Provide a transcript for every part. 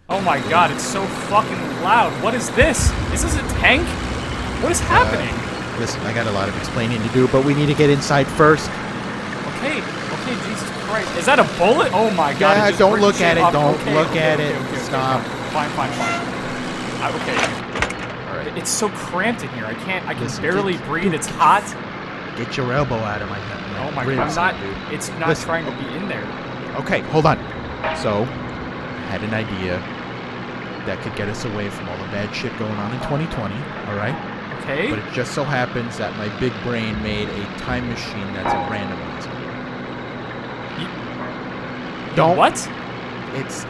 Oh my god, it's so fucking loud. What is this? Is this a tank? What is happening? Listen, I got a lot of explaining to do, but we need to get inside first. Okay, Jesus Christ. Is that a bullet? Oh my god. Yeah, don't look at it. Don't look at it. Okay, Stop. Fine. Okay. All right. It's so cramped in here. I can Listen, barely breathe. It's hot. Get your elbow out of my head. Oh my god, I'm not. It's not trying to be in there. Okay, hold on. So, I had an idea that could get us away from all the bad shit going on in 2020, all right? Okay. But it just so happens that my big brain made a time machine that's a randomizer. Don't. What? It's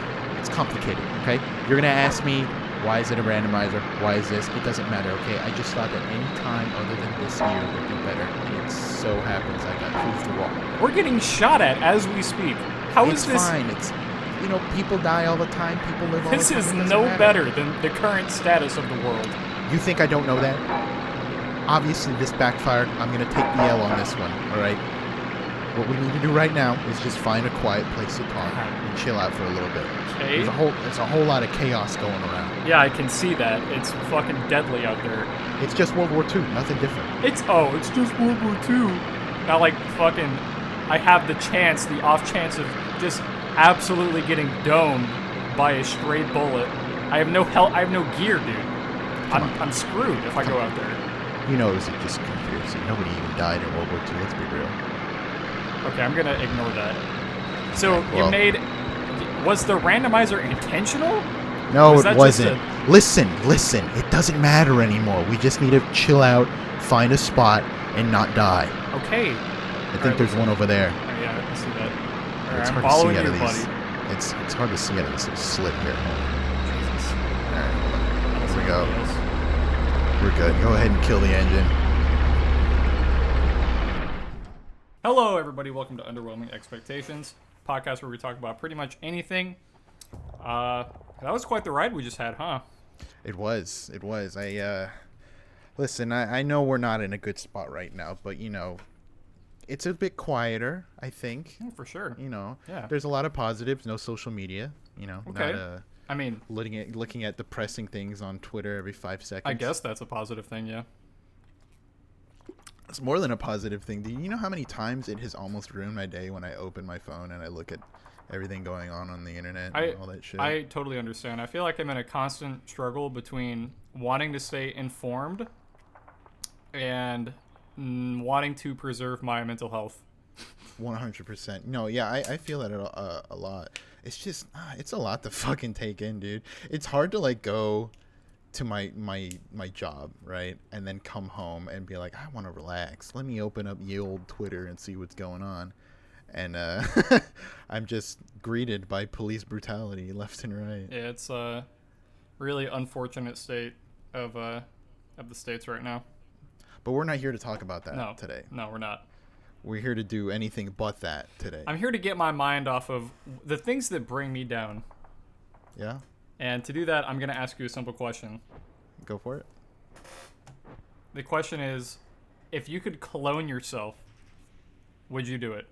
complicated, okay? You're going to ask me, why is it a randomizer? Why is this? It doesn't matter, okay? I just thought that any time other than this year would be better. And it so happens I got proved wrong. We're getting shot at as we speak. How is this? It's fine. It's, people die all the time. People live all the time. This is no better than the current status of the world. You think I don't know that? Obviously, this backfired. I'm going to take the L on this one, all right? What we need to do right now is just find a quiet place to talk and chill out for a little bit. Okay. There's a whole lot of chaos going around. Yeah, I can see that. It's fucking deadly out there. It's just World War II. Nothing different. It's just World War II. Not like fucking, I have the chance, the off chance of just absolutely getting domed by a stray bullet. I have no gear, dude. I'm screwed if I go out there. You know it was just conspiracy. Nobody even died in World War II. Let's be real. Okay, I'm gonna ignore that. So was the randomizer intentional? No, it wasn't. Listen. It doesn't matter anymore. We just need to chill out, find a spot, and not die. Okay. I think there's one over there. Oh, yeah, I can see that. All right, It's I'm hard to following see out you, of these. buddy. It's hard to see out of this little slit here. Jesus. All right, hold on. Here we go. Yes. We're good. Go ahead and kill the engine. Hello, everybody. Welcome to Underwhelming Expectations, podcast where we talk about pretty much anything. That was quite the ride we just had, huh? It was. Listen, I know we're not in a good spot right now, but, it's a bit quieter, I think. Yeah, for sure. Yeah. There's a lot of positives. No social media, Okay. Not, looking at depressing things on Twitter every 5 seconds. I guess that's a positive thing, yeah. It's more than a positive thing. Do you know how many times it has almost ruined my day when I open my phone and I look at everything going on the internet and all that shit? I totally understand. I feel like I'm in a constant struggle between wanting to stay informed and wanting to preserve my mental health. 100%. No, yeah, I feel that a lot. It's just, it's a lot to fucking take in, dude. It's hard to, go to my job, right? And then come home and be like, I want to relax. Let me open up ye old Twitter and see what's going on. And I'm just greeted by police brutality left and right. Yeah, it's a really unfortunate state of the states right now. But we're not here to talk about that today. No, we're not. We're here to do anything but that today. I'm here to get my mind off of the things that bring me down. Yeah? And to do that, I'm going to ask you a simple question. Go for it. The question is, if you could clone yourself, would you do it?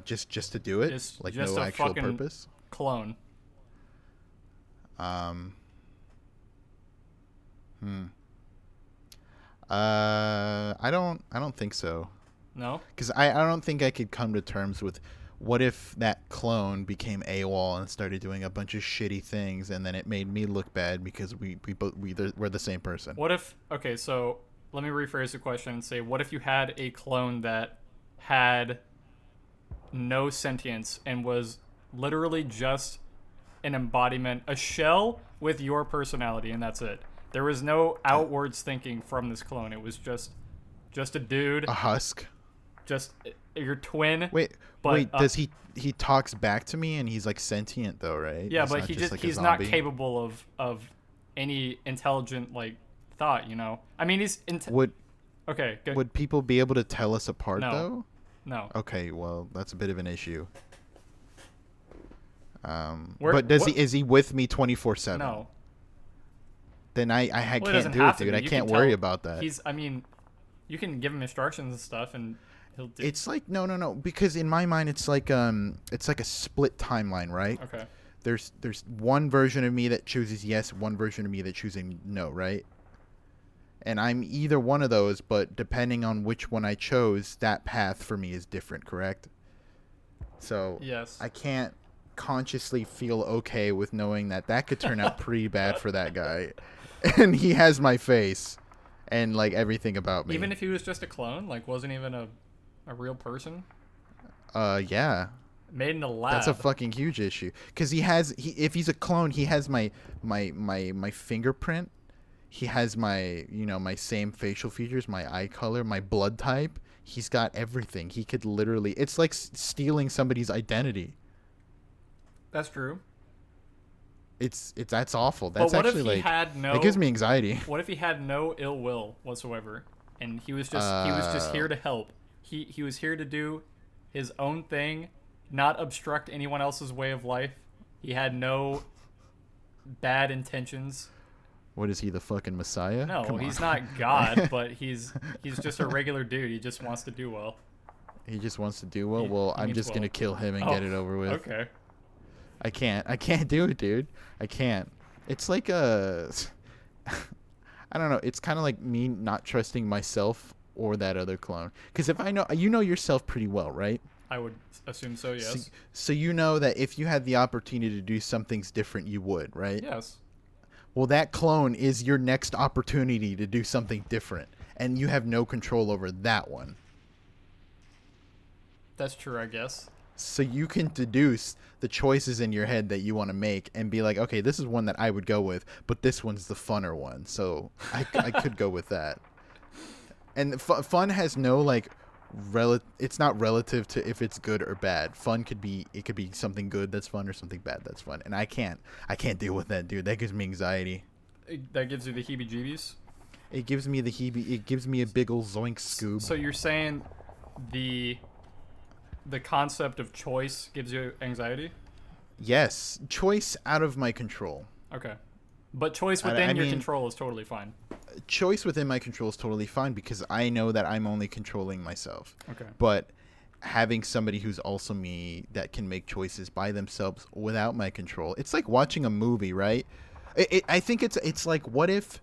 Just to do it? Just no a actual fucking purpose? Clone. I don't think so. No? Because I don't think I could come to terms with what if that clone became AWOL and started doing a bunch of shitty things, and then it made me look bad because we're the same person. What if, okay, so let me rephrase the question and say, what if you had a clone that had no sentience and was literally just an embodiment, a shell with your personality, and that's it? There was no outwards thinking from this clone. It was just a dude. A husk. Just your twin. Wait, does he talks back to me and he's sentient though, right? Yeah, but he's not capable of any intelligent thought, I mean, he's okay, good. Would people be able to tell us apart though? No. Okay, well, that's a bit of an issue. But is he with me 24/7? No. Then I can't do it, dude. I can't worry about that. You can give him instructions and stuff, and he'll do. It's like no, because in my mind it's like a split timeline, right? Okay. There's one version of me that chooses yes, one version of me that chooses no, right? And I'm either one of those, but depending on which one I chose, that path for me is different, correct? So Yes. I can't consciously feel okay with knowing that could turn out pretty bad for that guy. And he has my face and like everything about me. Even if he was just a clone, like wasn't even a real person? Yeah. Made in a lab. That's a fucking huge issue. Because if he's a clone, he has my fingerprint. He has my same facial features, my eye color, my blood type. He's got everything. He could literally, it's like stealing somebody's identity. That's true. That's awful. That's but what actually if he like had no? It gives me anxiety. What if he had no ill will whatsoever, and he was just here to help. He was here to do his own thing, not obstruct anyone else's way of life. He had no bad intentions. What is he, the fucking Messiah? No, he's not God, but he's just a regular dude. He just wants to do well. He just wants to do well. Well, I'm just gonna kill him and get it over with. Okay. I can't do it, dude. I can't. It's like I don't know. It's kind of like me not trusting myself or that other clone. Because if I know, you know yourself pretty well, right? I would assume so, yes. So you know that if you had the opportunity to do some things different, you would, right? Yes. Well, that clone is your next opportunity to do something different, and you have no control over that one. That's true, I guess. So you can deduce the choices in your head that you want to make and be like, okay, this is one that I would go with, but this one's the funner one. So I could go with that. And fun has no like it's not relative to if it's good or bad. Fun could be something good that's fun or something bad that's fun. And I can't deal with that, dude. That gives me anxiety. That gives you the heebie-jeebies? It gives me it gives me a big ol' zoink scoob. So you're saying the concept of choice gives you anxiety? Yes, choice out of my control. Okay. But choice within your control is totally fine. Choice within my control is totally fine because I know that I'm only controlling myself. Okay. But having somebody who's also me that can make choices by themselves without my control, it's like watching a movie, right? I think it's like, what if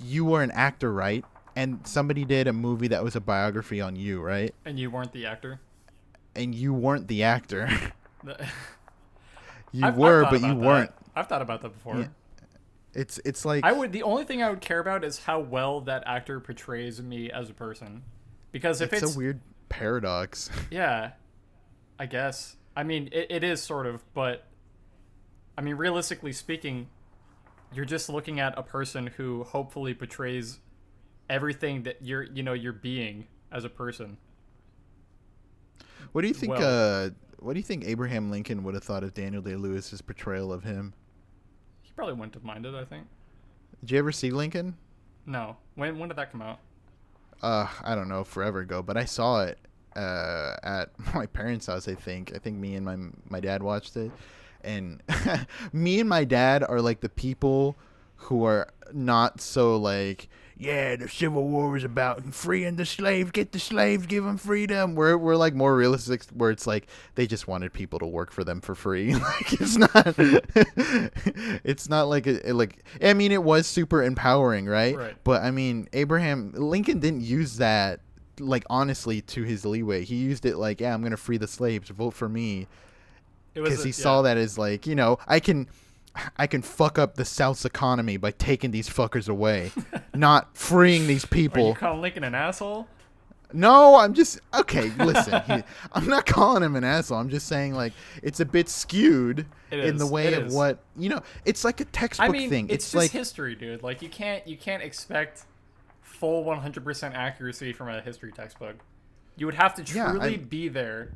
you were an actor, right? And somebody did a movie that was a biography on you, right? And you weren't the actor? And you weren't the actor. You I've were, thought but you about weren't. that. I've thought about that before. Yeah. It's like the only thing I would care about is how well that actor portrays me as a person. Because if it's a weird paradox. Yeah. I guess. I mean, it is sort of, but I mean, realistically speaking, you're just looking at a person who hopefully portrays everything that you're being as a person. What do you think what do you think Abraham Lincoln would have thought of Daniel Day-Lewis's portrayal of him? He probably wouldn't have minded, I think. Did you ever see Lincoln? No. When did that come out? I don't know, forever ago, but I saw it at my parents' house, I think. I think me and my dad watched it. And me and my dad are like the people who are not so like, yeah, the Civil War was about freeing the slaves, get the slaves, give them freedom. We're like more realistic, where it's like they just wanted people to work for them for free. Like it's not like I mean, it was super empowering, right? Right. But I mean, Abraham Lincoln didn't use that like honestly to his leeway. He used it like, yeah, I'm gonna free the slaves, vote for me, because he saw that as like, I can fuck up the South's economy by taking these fuckers away, not freeing these people. Are you calling Lincoln an asshole? No, I'm just okay. Listen, I'm not calling him an asshole. I'm just saying like it's a bit skewed in the way of what It's like a textbook thing. It's just like history, dude. Like you can't expect full 100% accuracy from a history textbook. You would have to truly be there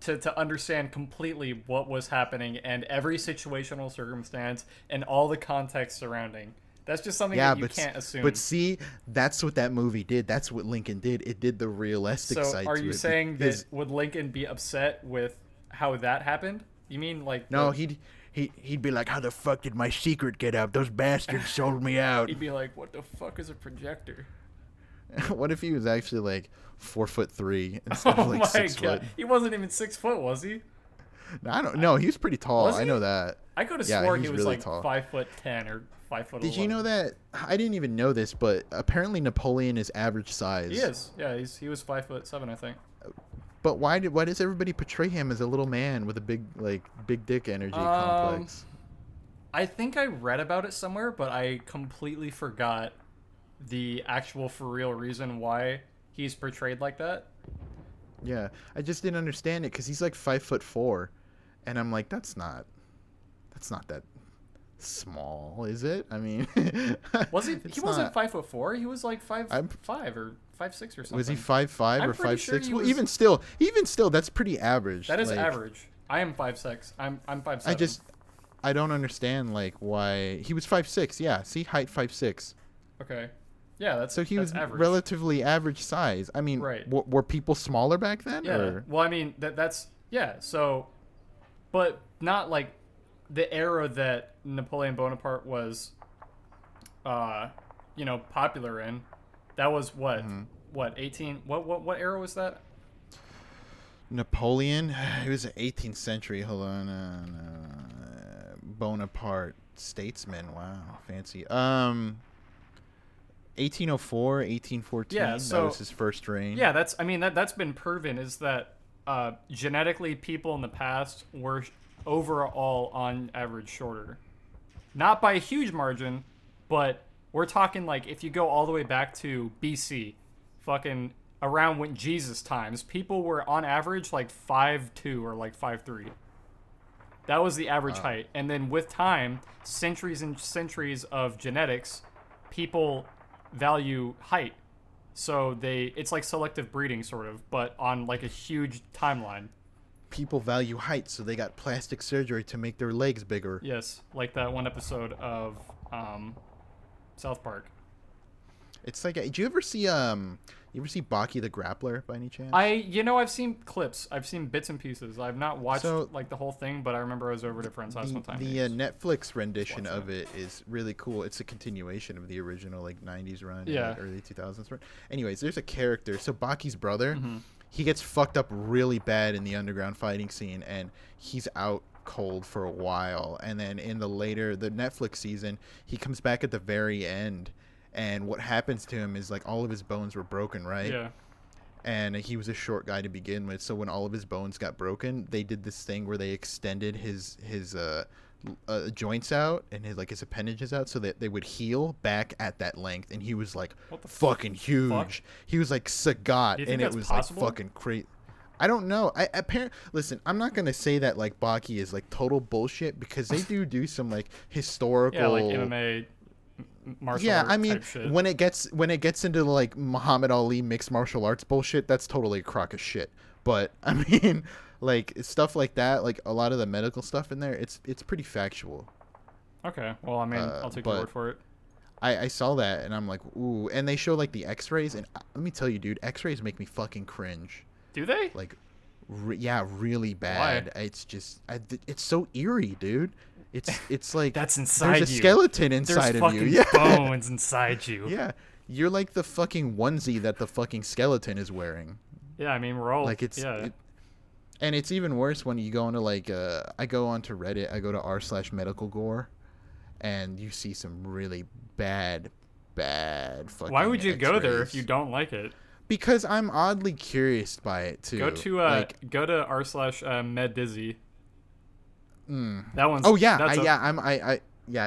to understand completely what was happening and every situational circumstance and all the context surrounding. That's just something that you can't assume. But see, that's what that movie did. That's what Lincoln did. It did the realistic side to it. So are you saying that would Lincoln be upset with how that happened? You mean like... No, he'd be like, how the fuck did my secret get out? Those bastards sold me out. He'd be like, what the fuck is a projector? What if he was actually like 4'3" instead of like 6 foot? He wasn't even 6 foot, was he? I don't know. He was pretty tall. Was he? I know that. I could have Yeah, swore he's he was really like tall. 5'10" or 5'11". Did you know that? I didn't even know this, but apparently Napoleon is average size. He is. Yeah, he was 5'7", I think. But why does everybody portray him as a little man with a big dick energy complex? I think I read about it somewhere, but I completely forgot the actual for real reason why he's portrayed like that. Yeah, I just didn't understand it because he's like 5'4", and I'm like, that's not that small, is it? I mean, was he? He wasn't 5'4". He was like 5'5" or 5'6" or something. Was he 5'5" or 5'6"? Sure well, even still, that's pretty average. That is average. I am 5'6". I'm 5'7". I don't understand like why he was 5'6". Yeah, see, height 5'6". Okay. Yeah, that's so he was average. Relatively average size. I mean, right. Were people smaller back then? Yeah. Or? Well, I mean that's yeah. So, but not like the era that Napoleon Bonaparte was, popular in. That was what? Mm-hmm. What 18? What era was that? Napoleon. It was the 18th century. Hold on. Bonaparte, statesman. Wow, fancy. 1804, 1814. Yeah, so that was his first reign. Yeah, that's been proven is that genetically people in the past were overall on average shorter. Not by a huge margin, but we're talking like if you go all the way back to BC, fucking around when Jesus times, people were on average like 5'2" or like 5'3". That was the average height. And then with time, centuries and centuries of genetics, people value height. So it's like selective breeding sort of, but on like a huge timeline. People value height, so they got plastic surgery to make their legs bigger. Yes, like that one episode of South Park. It's like, do you ever see Baki the Grappler by any chance? I've seen clips. I've seen bits and pieces. I've not watched like the whole thing, but I remember I was over at a friend's house one time. The Netflix rendition of it is really cool. It's a continuation of the original like 90s run, and early 2000s run. Anyways, there's a character. So Baki's brother, he gets fucked up really bad in the underground fighting scene, and he's out cold for a while. And then in the Netflix season, he comes back at the very end. And what happens to him is like all of his bones were broken, right? Yeah. And he was a short guy to begin with, so when all of his bones got broken, they did this thing where they extended his joints out and his appendages out so that they would heal back at that length. And he was like fucking huge. Fuck? He was like Sagat, and it was possible? Like fucking crazy. I don't know. Listen, I'm not gonna say that like Baki is like total bullshit because they do some like historical, like MMA. Martial I mean, shit. when it gets into like Muhammad Ali mixed martial arts bullshit, that's totally a crock of shit. But I mean, like stuff like that, like a lot of the medical stuff in there, it's pretty factual. Okay, well, I mean, I'll take your word for it. I saw that and I'm like, ooh, and they show like the Xrays, and let me tell you, dude, Xrays make me fucking cringe. Do they? Like, really bad. Why? It's just, it's so eerie, dude. It's like that's inside there's a skeleton inside of you. There's fucking bones inside you. Yeah, you're like the fucking onesie that the fucking skeleton is wearing. Yeah, I mean we're all like and it's even worse when you go into like I go onto Reddit. I go to r/medical gore, and you see some really bad fucking. Why would you X-rays. go there if you don't like it? Because I'm oddly curious by it too. Go to r/meddizzy. That one's. Oh yeah, I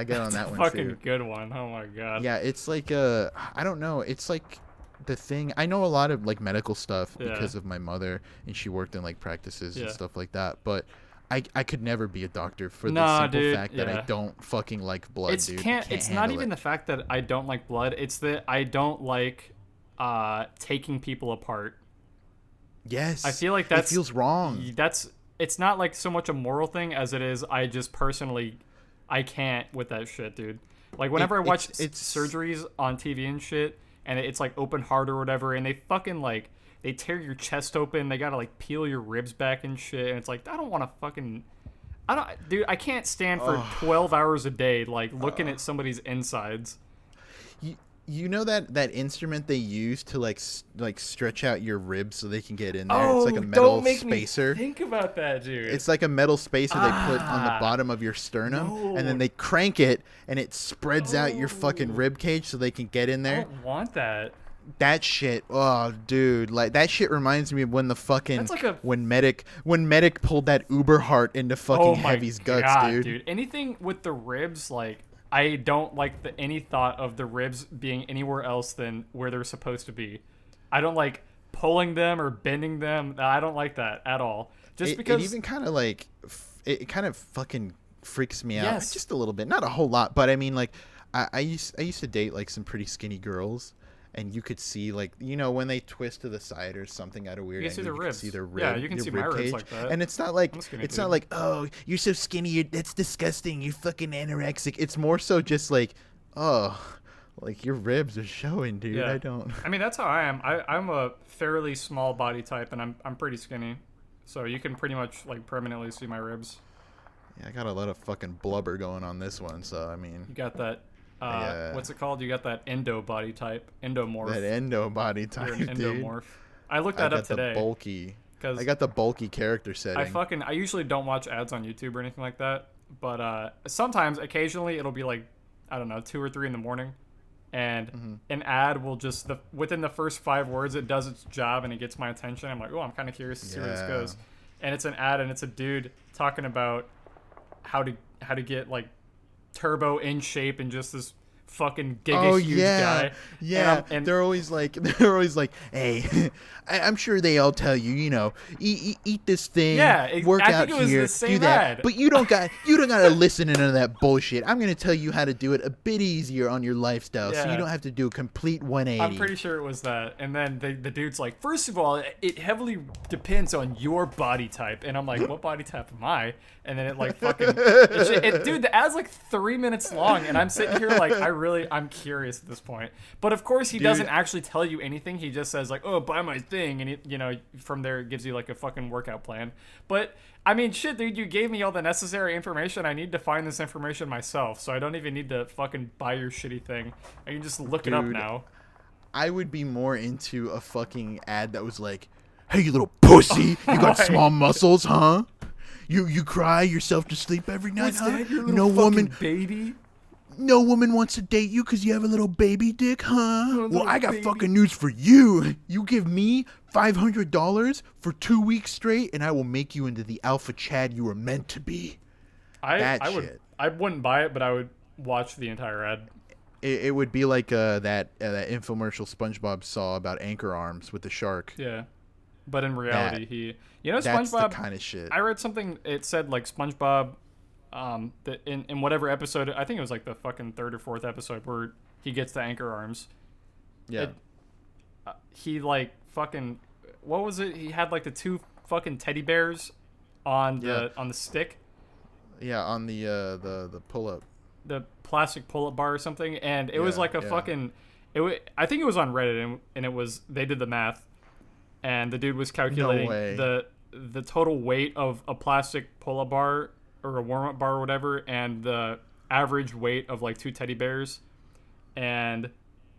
get on that one too. Fucking good one. Oh my god. Yeah, it's like I don't know. It's like the thing. I know a lot of like medical stuff because of my mother, and she worked in like practices and stuff like that. But I could never be a doctor for the simple fact that I don't fucking like blood, dude. It's not even the fact that I don't like blood. It's that I don't like taking people apart. Yes. I feel like it feels wrong. It's not like so much a moral thing as it is I just personally I can't with that shit, dude. Like whenever I watch surgeries on TV and shit, and it's like open heart or whatever, and they fucking like they tear your chest open, they gotta like peel your ribs back and shit, and it's like I can't stand for 12 hours a day like looking at somebody's insides. You know that instrument they use to like stretch out your ribs so they can get in there? Oh, It's like a metal don't make spacer. me think about that, dude. It's like a metal spacer they put on the bottom of your sternum, and then No. they crank it, and it spreads out your fucking Oh. rib cage so they can get in I there. don't want that. That shit, oh dude, like that shit reminds me of when the fucking That's like a when medic pulled that Uber heart into fucking oh my Heavy's guts, God, dude. Anything with the ribs, like I don't like any thought of the ribs being anywhere else than where they're supposed to be. I don't like pulling them or bending them. I don't like that at all. Just because it even kind of like it kind of fucking freaks me out Yes. just a little bit, not a whole lot, but I mean like I used to date like some pretty skinny girls. And you could see, like, you know, when they twist to the side or something at a weird you can see angle, the you ribs. can see their rib. Yeah, you can your see rib my ribs cage. like that. And it's not like I'm a skinny it's dude. not like, oh, you're so skinny, that's disgusting. You're fucking anorexic. It's more so just like, oh, like your ribs are showing, dude. Yeah. I don't. I mean, that's how I am. I'm a fairly small body type, and I'm pretty skinny, so you can pretty much like permanently see my ribs. Yeah, I got a lot of fucking blubber going on this one, so I mean. You got that. Yeah. What's it called? You got that endo body type, endomorph. That endo body You're type, an dude. endomorph. I looked that up today. I got the bulky character setting. I usually don't watch ads on YouTube or anything like that, but sometimes, occasionally, it'll be like, I don't know, 2 or 3 in the morning, and an ad will just within the first 5 words, it does its job and it gets my attention. I'm like, oh, I'm kind of curious to see where this Yeah. goes, and it's an ad and it's a dude talking about how to get like turbo in shape and just this fucking giga huge guy. Yeah, and they're always like, hey, I'm sure they all tell you, you know, eat this thing, Yeah, work I out think it was here, the same do that. ad. But you don't got to listen to none of that bullshit. I'm gonna tell you how to do it a bit easier on your lifestyle, so you Yeah. don't have to do a complete 180. I'm pretty sure it was that. And then the dude's like, first of all, it heavily depends on your body type. And I'm like, what body type am I? And then it like fucking, dude, the ad's like 3 minutes long. And I'm sitting here like, I'm curious at this point. But of course he doesn't actually tell you anything. He just says like, oh, buy my thing. And you know, from there it gives you like a fucking workout plan. But I mean, shit, dude, you gave me all the necessary information. I need to find this information myself. So I don't even need to fucking buy your shitty thing. I can just look it up Dude. now. I would be more into a fucking ad that was like, hey, you little pussy, you got Why? small muscles, huh? You cry yourself to sleep every night, What's huh? that? Your little No fucking woman, baby? no woman wants to date you because you have a little baby dick, huh? Well, little I got baby. fucking news for you. You give me $500 for 2 weeks straight, and I will make you into the alpha Chad you were meant to be. That I shit. wouldn't buy it, but I would watch the entire ad. It would be like that infomercial SpongeBob saw about anchor arms with the shark. Yeah. But in reality, That's SpongeBob. the kind of shit. I read something. It said like SpongeBob, that in whatever episode, I think it was like the fucking 3rd or 4th episode where he gets the anchor arms. Yeah. He like fucking, what was it? He had like the 2 fucking teddy bears on the stick, Yeah, on the pull up. the plastic pull-up bar or something, and it was like a fucking. I think it was on Reddit, and it was, they did the math, and the dude was calculating way. the total weight of a plastic pull-up bar or a warm-up bar or whatever, and the average weight of like 2 teddy bears, and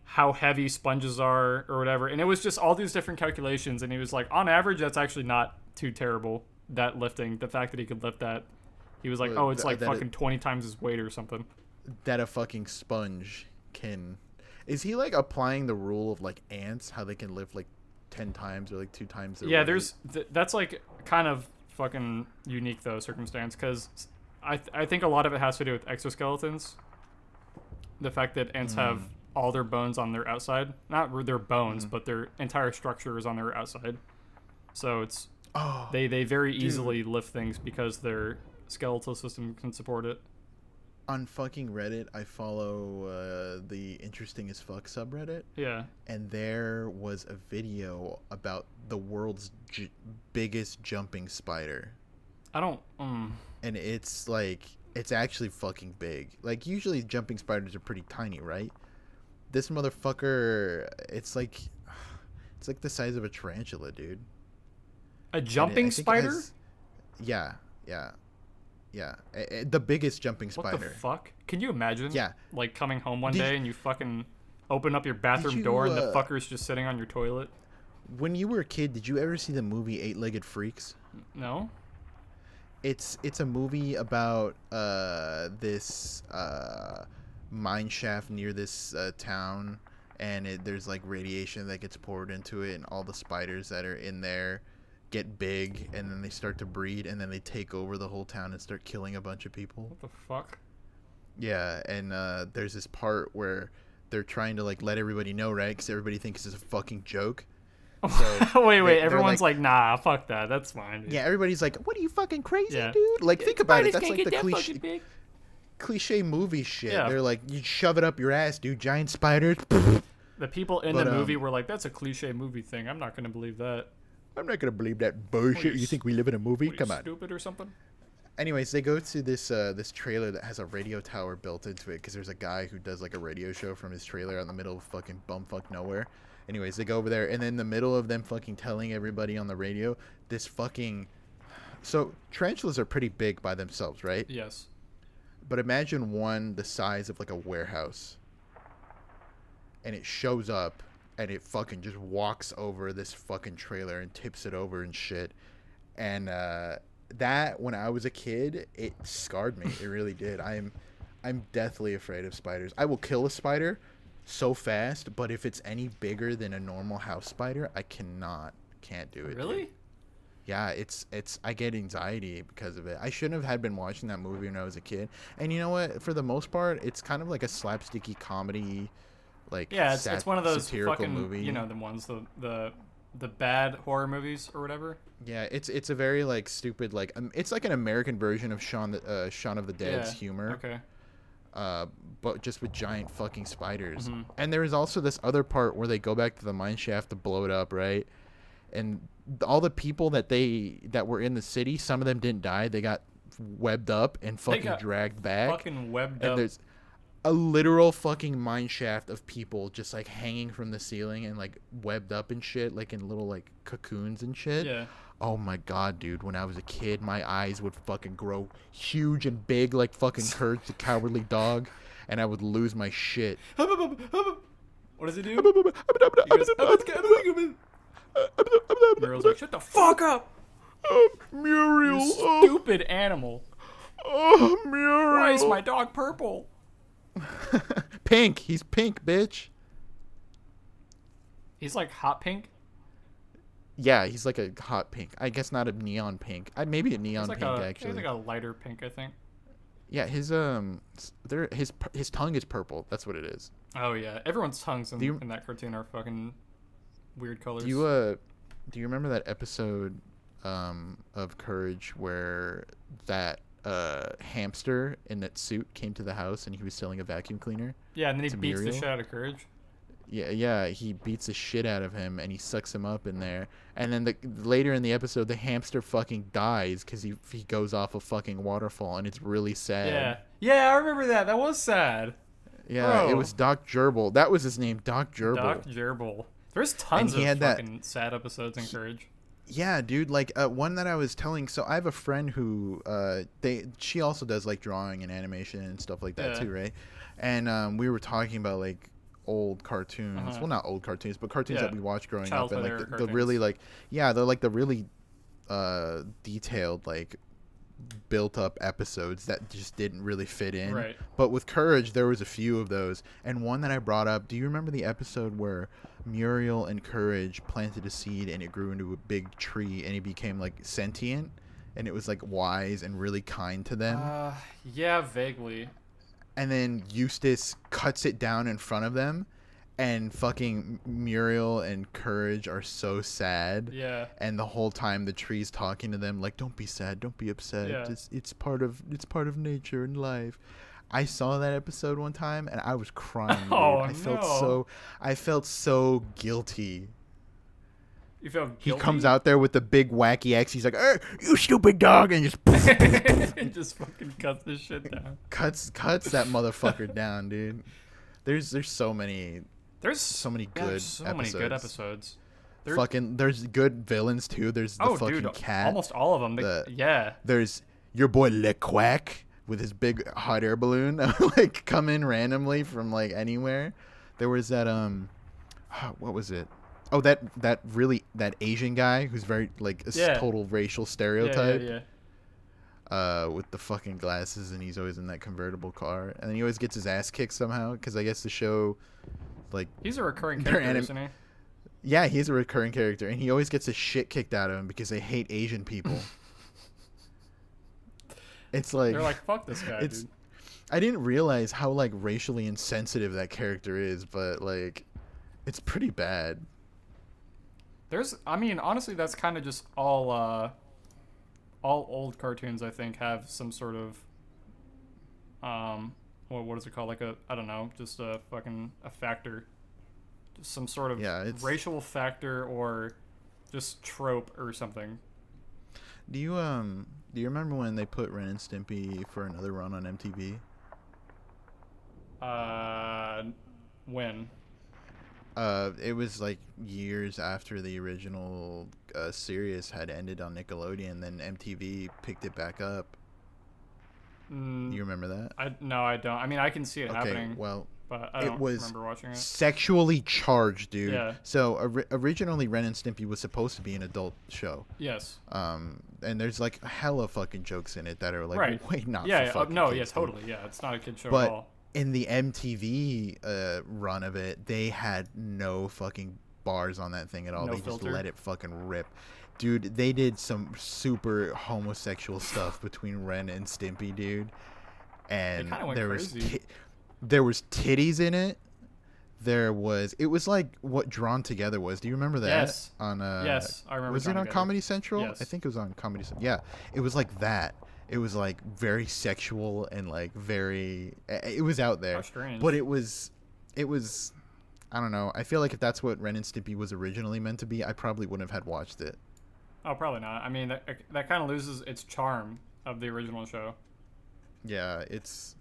how heavy sponges are or whatever, and it was just all these different calculations, and he was like, on average, that's actually not too terrible, that lifting, the fact that he could lift that. He was like, Well, oh, it's like that fucking 20 times his weight or something. That a fucking sponge can. Is he like applying the rule of like ants, how they can lift like 10 times or like 2 times their Yeah, weight? there's that's like kind of fucking unique though circumstance, because I think a lot of it has to do with exoskeletons. The fact that ants have all their bones on their outside, not their bones, but their entire structure is on their outside. So it's they very easily lift things because their skeletal system can support it. On fucking Reddit, I follow the Interesting as Fuck subreddit, Yeah. and there was a video about the world's biggest jumping spider. I don't. And it's like, it's actually fucking big. Like, usually jumping spiders are pretty tiny, right? This motherfucker, it's like the size of a tarantula, dude. A And jumping I think it spider? has- yeah. The biggest jumping What spider. the fuck? Can you imagine? Yeah. Like coming home one The- day and you fucking Open up your bathroom you, door and the fucker's just sitting on your toilet. When you were a kid, did you ever see the movie Eight-Legged Freaks? No. It's a movie about this mine shaft near this town, and there's like radiation that gets poured into it, and all the spiders that are in there get big, and then they start to breed, and then they take over the whole town and start killing a bunch of people. What the fuck? Yeah, and there's this part where they're trying to like let everybody know, right? Because everybody thinks it's a fucking joke. So wait. Everyone's like, nah, fuck that. That's fine. Dude. Yeah, everybody's like, what are you fucking crazy, dude? Like, think about it. That's like the cliche movie shit. Yeah. They're like, you shove it up your ass, dude. Giant spiders. The people in the movie were like, that's a cliche movie thing. I'm not going to believe that. I'm not going to believe that bullshit. You think we live in a movie? Come on. Stupid or something? Anyways, they go to this trailer that has a radio tower built into it because there's a guy who does like a radio show from his trailer out in the middle of fucking bumfuck nowhere. Anyways, they go over there, and then in the middle of them fucking telling everybody on the radio, this fucking... So, tarantulas are pretty big by themselves, right? Yes. But imagine one the size of like a warehouse. And it shows up, and it fucking just walks over this fucking trailer and tips it over and shit. And that, when I was a kid, it scarred me. It really did. I'm deathly afraid of spiders. I will kill a spider so fast, but if it's any bigger than a normal house spider, I can't do it. Really? Dude. Yeah, it's I get anxiety because of it. I shouldn't have been watching that movie when I was a kid. And you know what? For the most part, it's kind of like a slapsticky comedy, like it's one of those fucking movie. You know, the ones the bad horror movies or whatever. Yeah, it's a very like stupid like it's like an American version of Shaun of the Dead's humor. Okay. But just with giant fucking spiders. Mm-hmm. And there is also this other part where they go back to the mine shaft to blow it up, right? And all the people that were in the city, some of them didn't die. They got webbed up and fucking dragged back. Fucking webbed up. And there's a literal fucking mine shaft of people just like hanging from the ceiling and like webbed up and shit, like in little like cocoons and shit. Yeah. Oh my god, dude, when I was a kid, my eyes would fucking grow huge and big like fucking Courage the Cowardly Dog, and I would lose my shit. What does he do? He goes, Muriel's like, shut the fuck up! Muriel! You stupid animal. Oh, Muriel! Why is my dog purple? Pink. He's pink, bitch. He's like hot pink? Yeah, he's like a hot pink. I guess not a neon pink. Maybe a neon pink, actually. He's like a lighter pink, I think. Yeah, his tongue is purple. That's what it is. Oh yeah, everyone's tongues in that cartoon are fucking weird colors. Do you remember that episode of Courage where that hamster in that suit came to the house and he was selling a vacuum cleaner? Yeah, and then he beats the shit out of Courage. Yeah, he beats the shit out of him and he sucks him up in there. And then later in the episode, the hamster fucking dies because he goes off a fucking waterfall, and it's really sad. Yeah, I remember that. That was sad. Yeah, Bro. It was Doc Gerbil. That was his name, Doc Gerbil. Doc Gerbil. There's tons of fucking sad episodes in Courage. Yeah, dude. Like one that I was telling. So I have a friend who she also does like drawing and animation and stuff like that too, right? And we were talking about like old cartoons. Well, not old cartoons, but cartoons that we watched growing up, and like the really like they're like the really detailed like built up episodes that just didn't really fit in. Right. But with Courage, there was a few of those, and one that I brought up. Do you remember the episode where Muriel and Courage planted a seed and it grew into a big tree and it became like sentient and it was like wise and really kind to them? Yeah, vaguely. And then Eustace cuts it down in front of them, and fucking Muriel and Courage are so sad. Yeah. And the whole time the tree's talking to them like, "Don't be sad, don't be upset. Yeah. It's part of nature and life." I saw that episode one time and I was crying. Oh, I felt so guilty. You felt guilty? He comes out there with the big wacky axe. He's like, "Hey, you stupid dog," and just and just fucking cuts this shit down. Cuts that motherfucker down, dude. There's so many. There's so many good episodes. There's good villains too. There's the fucking cat. Almost all of them. There's your boy Le Quack with his big hot air balloon, like come in randomly from like anywhere. There was that what was it? Oh, that Asian guy who's very like a Yeah. total racial Yeah, stereotype. yeah, With the fucking glasses, and he's always in that convertible car, and then he always gets his ass kicked somehow because I guess the show, like, He's a recurring They're character, anim- isn't he? yeah, he's a recurring character, and he always gets the shit kicked out of him because they hate Asian people. It's like They're like, fuck this guy, it's. dude. I didn't realize how like racially insensitive that character is, but like, it's pretty bad. I mean, honestly, that's kind of just all old cartoons, I think, have some sort of, what is it called? Like I don't know, just a factor. Just some sort of racial factor or just trope or something. Do you remember when they put Ren and Stimpy for another run on MTV? When? It was like years after the original series had ended on Nickelodeon, then MTV picked it back up. You remember that? No, I don't. I mean, I can see it happening. Well, but I don't remember watching it. Sexually charged, dude. Yeah. So originally, Ren and Stimpy was supposed to be an adult show. Yes. And there's like hella fucking jokes in it that are like, right. wait, not yeah, for fucking no, kids, yeah, dude. totally, yeah. It's not a kid show But at all. in the MTV run of it, they had no fucking bars on that thing at all. No They filter. just let it fucking rip. Dude, they did some super homosexual stuff between Ren and Stimpy, dude. And there was titties in it. It was like what Drawn Together was. Do you remember that? Yes. Yes, I remember. Was it on Together. Comedy Central? Yes. I think it was on Comedy Central. Yeah, it was like that. It was like very sexual and like very. It was out there. How strange. But it was. I don't know. I feel like if that's what Ren and Stimpy was originally meant to be, I probably wouldn't have had watched it. Oh, probably not. I mean, that kind of loses its charm of the original show. Yeah, it's.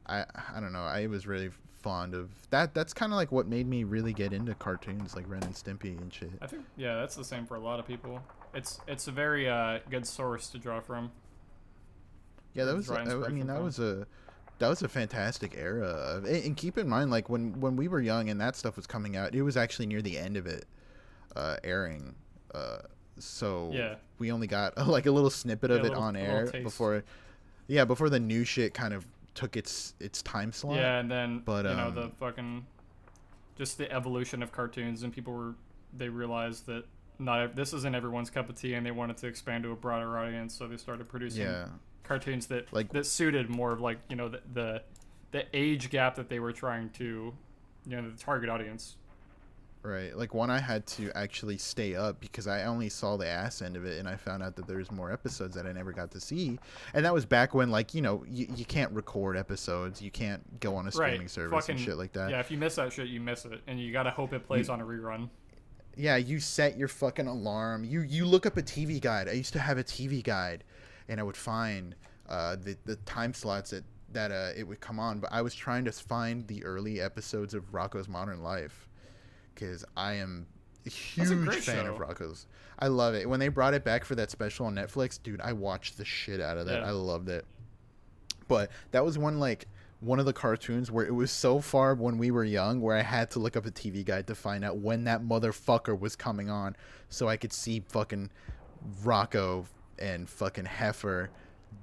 I don't know. I was really fond of that. That's kind of like what made me really get into cartoons like Ren and Stimpy and shit. I think that's the same for a lot of people. It's a very good source to draw from. Yeah, that was. I mean, that was a fantastic era. And keep in mind, like when we were young and that stuff was coming out, it was actually near the end of it airing. So yeah. we only got like a little snippet of it on air before the new shit kind of took its time slot. Yeah, and then the fucking just the evolution of cartoons, and they realized that this isn't everyone's cup of tea, and they wanted to expand to a broader audience, so they started producing cartoons that suited more of like the age gap that they were trying to the target audience. Right, like one I had to actually stay up because I only saw the ass end of it, and I found out that there's more episodes that I never got to see, and that was back when like you can't record episodes, you can't go on a streaming service and shit like that. Yeah, if you miss that shit, you miss it, and you gotta hope it plays on a rerun. Yeah, you set your fucking alarm. You look up a TV guide. I used to have a TV guide, and I would find the time slots that it would come on. But I was trying to find the early episodes of Rocko's Modern Life, because I am a huge fan of Rocko's. I love it. When they brought it back for that special on Netflix, dude, I watched the shit out of that. Yeah. I loved it. But that was one of the cartoons where it was so far when we were young where I had to look up a TV guide to find out when that motherfucker was coming on so I could see fucking Rocko and fucking Heifer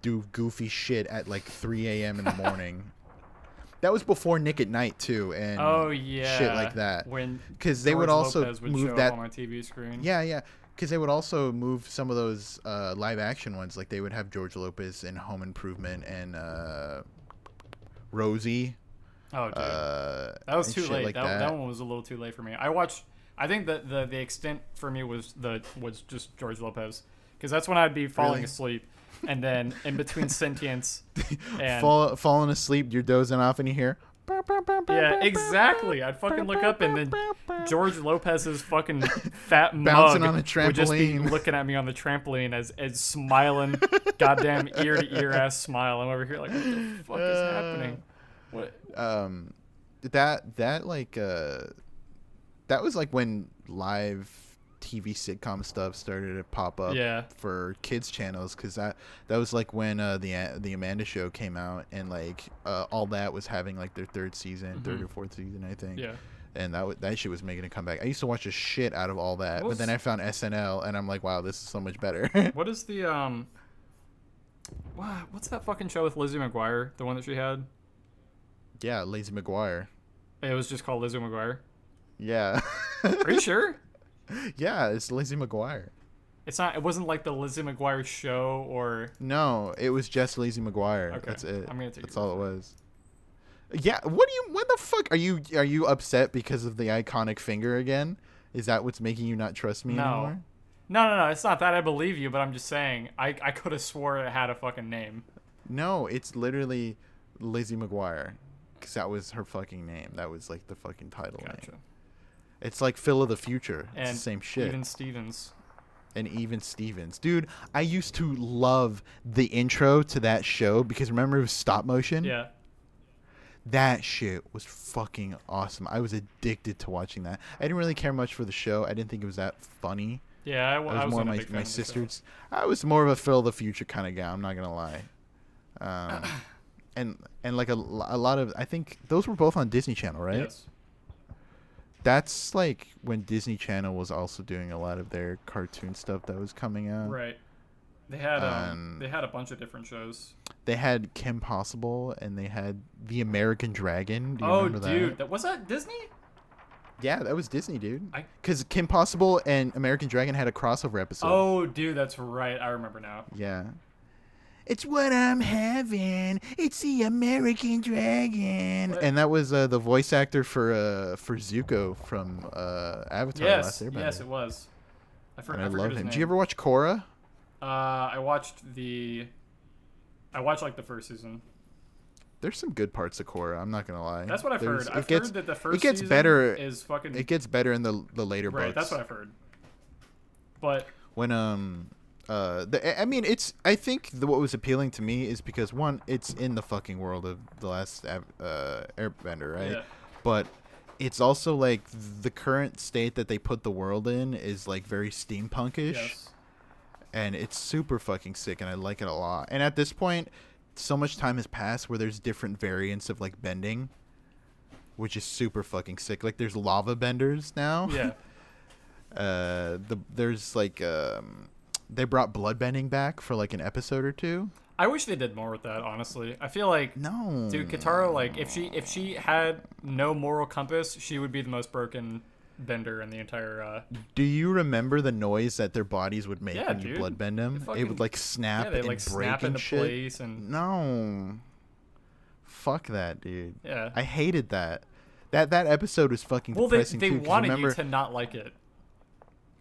do goofy shit at like 3 a.m. in the morning. That was before Nick at Night too, and shit like that. Because they would also move that on my TV screen. Yeah. Because they would also move some of those live action ones, like they would have George Lopez in Home Improvement and Rosie. Oh, dude. That was too late. Like that one was a little too late for me. I think that the extent for me was just George Lopez, because that's when I'd be falling asleep. And then in between sentience and falling asleep, you're dozing off and you hear. Yeah, exactly. I'd fucking look up and then George Lopez's fucking fat bouncing mug on a trampoline would just be looking at me on the trampoline as smiling, goddamn ear to ear ass smile. I'm over here like, what the fuck is happening? What? That was like when live TV sitcom stuff started to pop up for kids channels, because that was like when the Amanda Show came out, and like all that was having like their third or fourth season, I think. and that shit was making a comeback. I used to watch the shit out of all that, but then I found SNL, and I'm like, wow, this is so much better. What is the what's that fucking show with Lizzie McGuire? The one that she had? Yeah, Lazy McGuire. It was just called Lizzie McGuire. Yeah. Are you sure? Yeah, it's Lazy McGuire. It's not. It wasn't like the Lizzie McGuire show or. No, it was just Lazy McGuire. Okay. That's it. I'm gonna take. That's all it was. Yeah. What the fuck are you upset because of the iconic finger again? Is that what's making you not trust me anymore? No. It's not that I believe you, but I'm just saying I could have swore it had a fucking name. No, it's literally Lizzie McGuire, because that was her fucking name. That was like the fucking title name. It's like Phil of the Future. It's and the same shit. Even Stevens. And Even Stevens. Dude, I used to love the intro to that show because remember it was stop motion? Yeah. That shit was fucking awesome. I was addicted to watching that. I didn't really care much for the show. I didn't think it was that funny. Yeah, I was more a big fan my of the sisters. I was more of a Phil of the Future kind of guy. I'm not gonna lie. And like a lot of, I think those were both on Disney Channel, right? Yes. That's like when Disney Channel was also doing a lot of their cartoon stuff that was coming out. Right. They had a bunch of different shows. They had Kim Possible and they had The American Dragon. Do you remember that? Oh, dude, was that Disney? Yeah, that was Disney, dude. Because Kim Possible and American Dragon had a crossover episode. Oh, dude, that's right. I remember now. Yeah. It's what I'm having. It's the American Dragon. What? And that was the voice actor for Zuko from Avatar: Last Airbender. Yes, it was. I love him. Did you ever watch Korra? I watched like the first season. There's some good parts of Korra. I'm not gonna lie. That's what I've heard. I've heard that the first season better. Is fucking. It gets better in the later books. Right. That's what I've heard. But when I mean, I think what was appealing to me is because one, it's in the fucking world of the last Airbender, right? Yeah. But it's also like the current state that they put the world in is like very steampunkish. Yes. And it's super fucking sick, and I like it a lot. And at this point, so much time has passed where there's different variants of like bending, which is super fucking sick. Like there's lava benders now. Yeah. There's like they brought blood bending back for like an episode or two. I wish they did more with that, honestly. I feel like dude, Kataro, like if she had no moral compass, she would be the most broken bender in the entire Do you remember the noise that their bodies would make when you dude. blood bend them? It would like snap and like break snap and into shit. place and No. Fuck that, dude. Yeah. I hated that. That episode was fucking depressing they too. wanted you to not like it.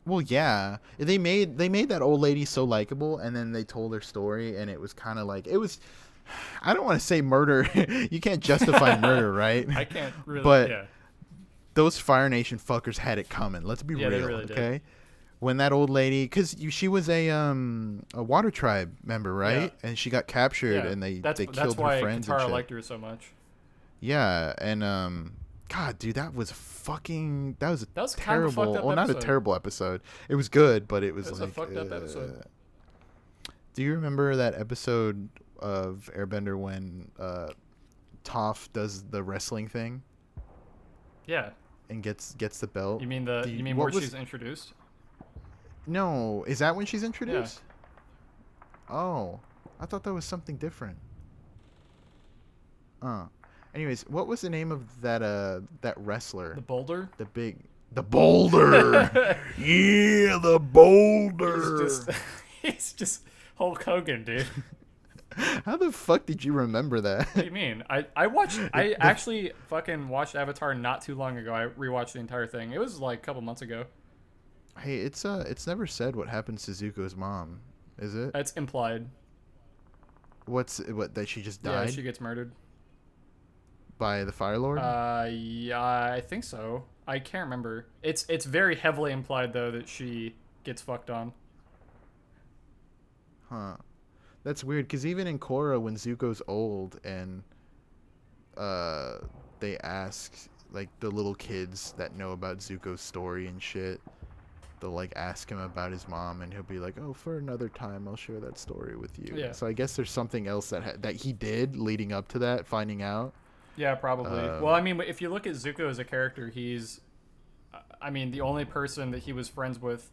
Well, yeah, they made that old lady so likable, and then they told her story, and it was kind of like it was. I don't want to say murder. You can't justify murder, right? I can't really. But yeah. Those Fire Nation fuckers had it coming. Let's be real, they really okay? Did. When that old lady, because she was a Water Tribe member, right? Yeah. And she got captured, and they killed her friends. That's why and Katara shit. liked her so much. Yeah, and God, dude, that was a kind terrible. of a fucked up not a episode. terrible episode. It was good, but it was like a fucked up episode. Do you remember that episode of Airbender when Toph does the wrestling thing? Yeah. And gets the belt. You mean where she's introduced? No, is that when she's introduced? Yeah. Oh, I thought that was something different. Anyways, what was the name of that wrestler? The Boulder? The Boulder. Yeah, the Boulder. He's just Hulk Hogan, dude. How the fuck did you remember that? What do you mean? I actually fucking watched Avatar not too long ago. I rewatched the entire thing. It was like a couple months ago. Hey, it's never said what happens to Zuko's mom, is it? It's implied. What that she just died? Yeah, she gets murdered. By the Fire Lord? Yeah, I think so. I can't remember. It's very heavily implied though that she gets fucked on. Huh. That's weird, because even in Korra, when Zuko's old and they ask, like, the little kids that know about Zuko's story and shit, they'll, like, ask him about his mom, and he'll be like, oh, for another time, I'll share that story with you. Yeah. So I guess there's something else that he did leading up to that, finding out. Yeah, probably. Well, I mean, if you look at Zuko as a character, I mean, the only person that he was friends with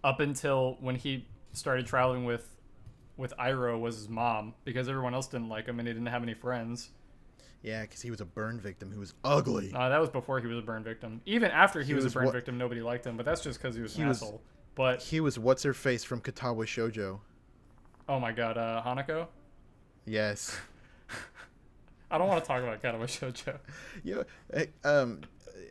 up until when he started traveling with Iroh was his mom, because everyone else didn't like him and he didn't have any friends. Yeah, because he was a burn victim who was ugly. That was before he was a burn victim. Even after he was a burn victim, nobody liked him, but that's just because he was an asshole. But he was what's her face from Katawa Shoujo. Oh my god, Hanako? Yes. I don't want to talk about Katawa Shoujo.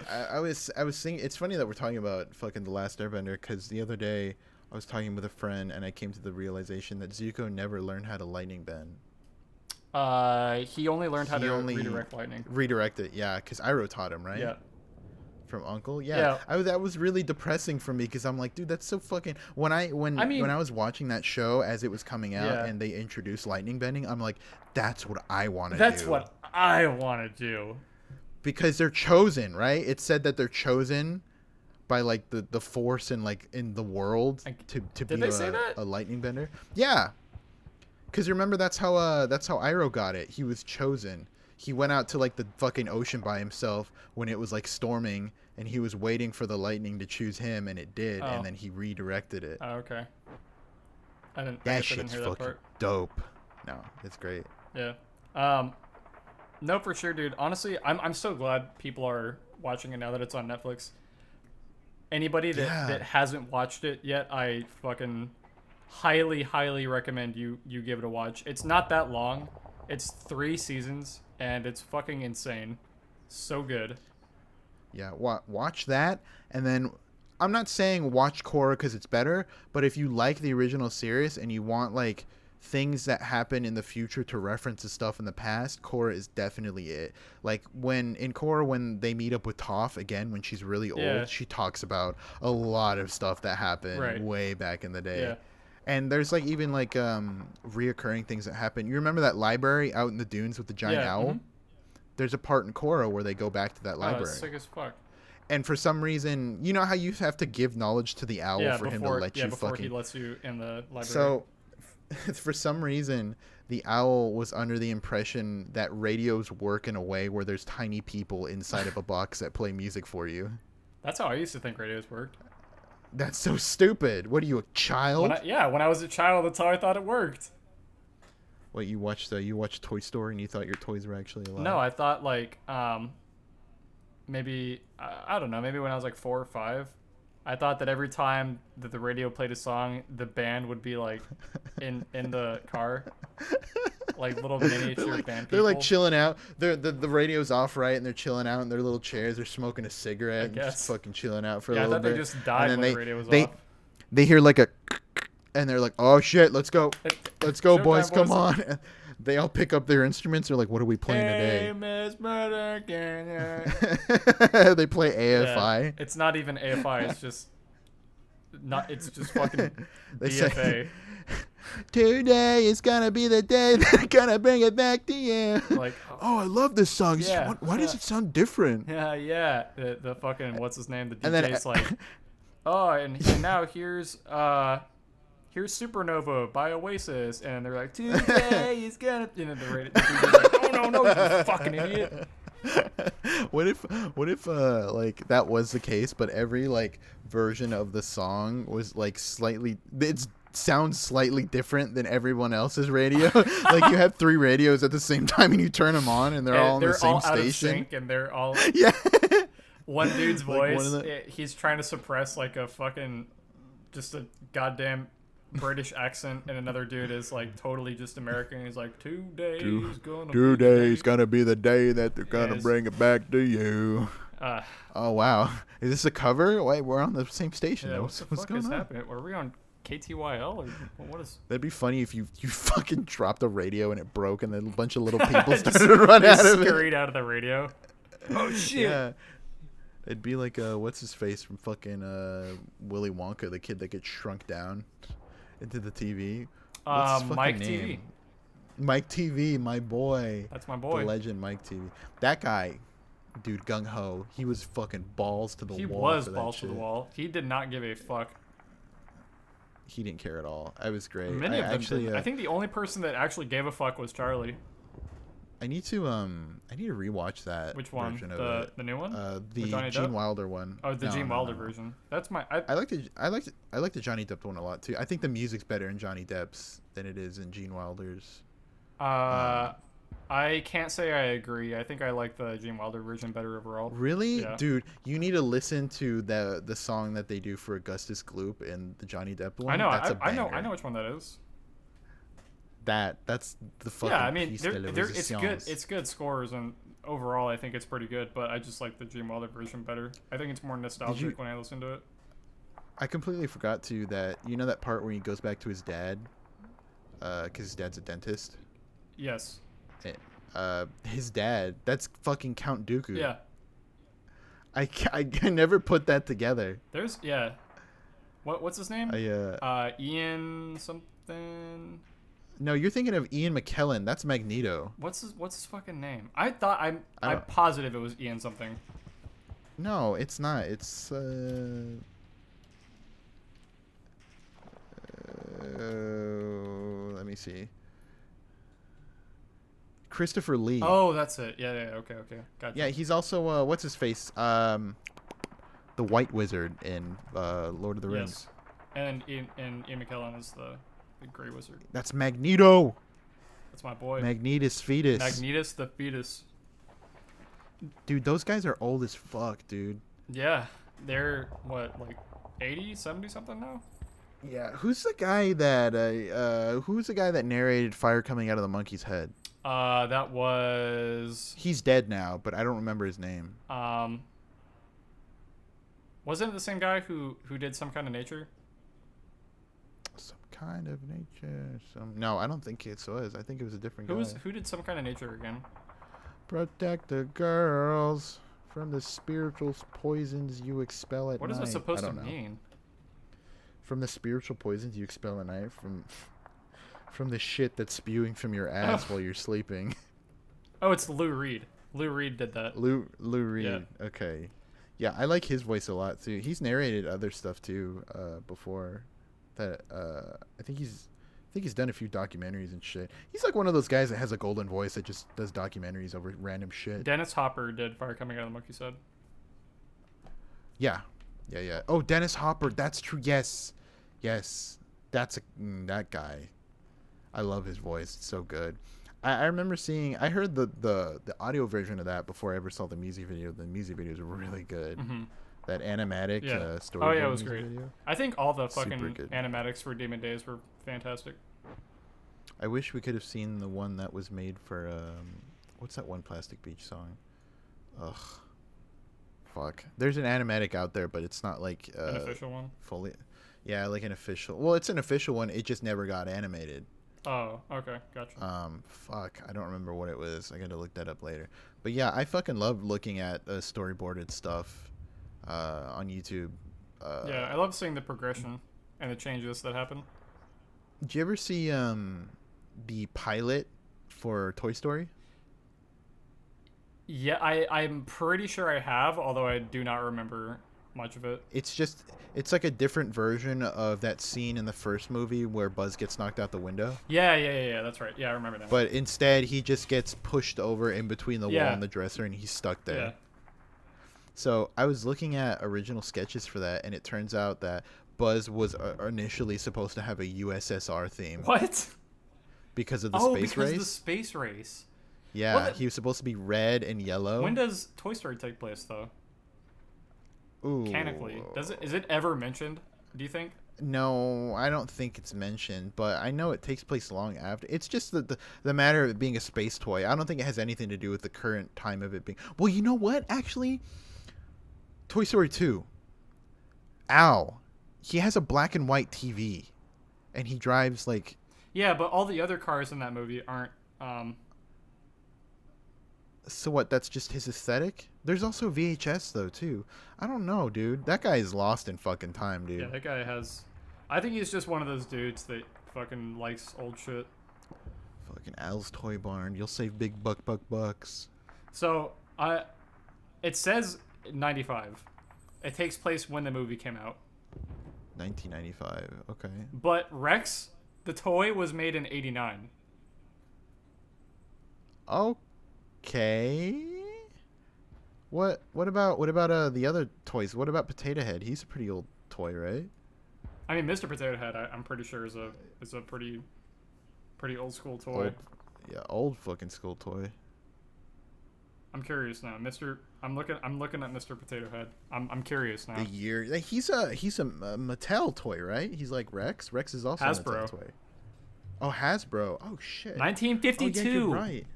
I was thinking, it's funny that we're talking about fucking The Last Airbender, because the other day I was talking with a friend and I came to the realization that Zuko never learned how to lightning bend. He only learned how to redirect lightning. Redirect it, yeah, because Iroh taught him, right? Yeah. From Uncle, yeah. That was really depressing for me, because I'm like, dude, that's so fucking. When I was watching that show as it was coming out and they introduced lightning bending, I'm like, that's what I want to do. That's what I want to do. Because they're chosen, right? It said that they're chosen by like the force and like in the world to be a lightning bender. Yeah. Because remember, that's how Iroh got it. He was chosen. He went out to like the fucking ocean by himself when it was like storming, and he was waiting for the lightning to choose him, and it did, and then he redirected it. Oh, okay. That shit's fucking dope. No, it's great. Yeah. No, for sure, dude. Honestly, I'm so glad people are watching it now that it's on Netflix. Anybody that hasn't watched it yet, I fucking highly recommend you give it a watch. It's not that long. It's 3 seasons, and it's fucking insane. So good. Yeah, watch that, and then I'm not saying watch Korra because it's better, but if you like the original series and you want like things that happen in the future to reference the stuff in the past, Korra is definitely it. Like when they meet up with Toph again when she's really old, she talks about a lot of stuff that happened way back in the day. Yeah. And there's like even like reoccurring things that happen. You remember that library out in the dunes with the giant owl? Mm-hmm. There's a part in Korra where they go back to that library. That's sick as fuck. And for some reason, you know how you have to give knowledge to the owl for him to let you before he lets you in the library. So for some reason, the owl was under the impression that radios work in a way where there's tiny people inside of a box that play music for you. That's how I used to think radios worked. That's so stupid. What are you, a child? When I was a child, that's how I thought it worked. Wait, you watched Toy Story and you thought your toys were actually alive? No, I thought like maybe I don't know, maybe when I was like 4 or 5, I thought that every time that the radio played a song, the band would be like in the car, like little miniature band people. They're like chilling out. The radio's off, right, and they're chilling out in their little chairs. They're smoking a cigarette and just fucking chilling out for a little bit. I thought they just died when the radio was off. They hear like a, and they're like, "Oh shit, let's go, boys, come on!" And they all pick up their instruments. They're like, "What are we playing today?" They play AFI. Yeah, it's not even AFI. It's just fucking DFA. Today is gonna be the day that's gonna bring it back to you. Like, oh, I love this song. Yeah, why does it sound different? Yeah. The fucking what's his name? The DJ's like, oh, and now here's Supernova by Oasis, and they're like, today is gonna, and then the DJ's like, oh no, you fucking idiot. What if like that was the case, but every like version of the song was like it sounds slightly different than everyone else's radio. Like you have 3 radios at the same time and you turn them on and they're all in the same station. Out of sync and they're all one dude's voice, he's trying to suppress like a fucking just a goddamn British accent, and another dude is like totally just American. He's like, today's gonna be the day that they're gonna bring it back to you. Oh wow, is this a cover? Wait, we're on the same station. Yeah, what's going on? Happening? Are we on KTYL or what is? That'd be funny if you fucking dropped the radio and it broke, and then a bunch of little people started to run out of it. Scurried out of the radio. Oh shit. Yeah. It'd be like what's his face from fucking Willy Wonka, the kid that gets shrunk down into the TV. Mike TV. Mike TV, my boy. That's my boy. The legend Mike TV. That guy, dude, gung ho. He was fucking balls to the wall. He was balls to the wall. He did not give a fuck. He didn't care at all. I was great. Many of them did. I think the only person that actually gave a fuck was Charlie. I need to rewatch that Which one? version of The it. the new one? With The Johnny Gene Depp? Wilder one. Oh, the No, Gene no, Wilder no. version. That's my. I like the Johnny Depp one a lot too. I think the music's better in Johnny Depp's than it is in Gene Wilder's. Uh, Um, I can't say I agree. I think I like the Gene Wilder version better overall. really, Yeah. dude, you need to listen to the song that they do for Augustus Gloop in the Johnny Depp one. I know. That's a I know. banger. I know which one that is. That's the fucking Yeah, I mean, piece de la it's good. resistance. It's good scores, and overall, I think it's pretty good. But I just like the Gene Wilder version better. I think it's more nostalgic when I listen to it. I completely forgot to that. You know that part where he goes back to his dad, because his dad's a dentist. Yes. His dad. That's fucking Count Dooku. Yeah. I never put that together. There's What's his name? Ian something. No, you're thinking of Ian McKellen. That's Magneto. What's his fucking name? I'm don't- positive it was Ian something. No, it's not. It's let me see. Christopher Lee. Oh, that's it. Yeah. Okay. Gotcha. Yeah, he's also what's his face? The White Wizard in Lord of the Rings. Yes. And Ian McKellen is the Grey Wizard. That's Magneto. That's my boy. Magnetus Fetus. Magnetus the fetus. Dude, those guys are old as fuck, dude. Yeah. They're what, like 80, 70 something now? Yeah. Who's the guy that narrated Fire Coming Out of the Monkey's Head? That was He's dead now, but I don't remember his name. wasn't it the same guy who did Some Kind of Nature? Some Kind of Nature. No, I don't think it was. I think it was a different guy. Who did Some Kind of Nature again? Protect the girls from the spiritual poisons you expel at night. What is it supposed I to don't know. mean? From the spiritual poisons you expel at night, from the shit that's spewing from your ass while you're sleeping. Oh, it's Lou Reed. Lou Reed did that. Lou Reed. Yeah. Okay. Yeah, I like his voice a lot too. He's narrated other stuff too before. That I think he's done a few documentaries and shit. He's like one of those guys that has a golden voice that just does documentaries over random shit. Dennis Hopper did Fire Coming Out of the Monkey's Head. Yeah. Oh, Dennis Hopper. That's true. Yes. That's that guy. I love his voice. It's so good. I remember I heard the audio version of that before I ever saw the music video. The music video is really good. Mm-hmm. That animatic story. Oh yeah, it was great. Video. I think all the Super fucking good. animatics for Demon Days were fantastic. I wish we could have seen the one that was made for what's that one Plastic Beach song? Ugh. Fuck. There's an animatic out there, but it's not like An official one. fully. Yeah, like an official. Well, it's an official one. It just never got animated. Oh, okay, gotcha. Fuck. I don't remember what it was. I gotta look that up later. But yeah, I fucking love looking at storyboarded stuff on YouTube. Yeah, I love seeing the progression and the changes that happen. Did you ever see the pilot for Toy Story? Yeah, I'm pretty sure I have, although I do not remember much of it. It's like a different version of that scene in the first movie where Buzz gets knocked out the window. Yeah, that's right. Yeah, I remember that. But instead, he just gets pushed over in between the wall Yeah. and the dresser, and he's stuck there. Yeah. So I was looking at original sketches for that, and it turns out that Buzz was initially supposed to have a USSR theme. What? Because of the Oh, space because race. of the space race. Yeah, What the- he was supposed to be red and yellow. When does Toy Story take place, though? Ooh. Mechanically, is it ever mentioned? Do you think? No, I don't think it's mentioned, but I know it takes place long after. It's just the matter of it being a space toy. I don't think it has anything to do with the current time of it being. Well, you know what? Actually, Toy Story 2. Al, he has a black and white TV, and he drives like. Yeah, but all the other cars in that movie aren't. So what? That's just his aesthetic. There's also VHS though too. I don't know, dude. That guy is lost in fucking time, dude. Yeah, that guy has. I think he's just one of those dudes that fucking likes old shit. Fucking Al's Toy Barn. You'll save big bucks. So, it says 95. It takes place when the movie came out. 1995. Okay. But Rex, the toy, was made in 89. Okay. What about the other toys? What about Potato Head? He's a pretty old toy, right? I mean, Mr. Potato Head, I'm pretty sure is a pretty old school toy. Old fucking school toy. I'm curious now, I'm looking at Mr. Potato Head. I'm curious now. The year he's a Mattel toy, right? He's like Rex. Rex is also Hasbro. a Mattel toy. Oh, Hasbro. Oh shit. 1952. Oh, yeah, you're right.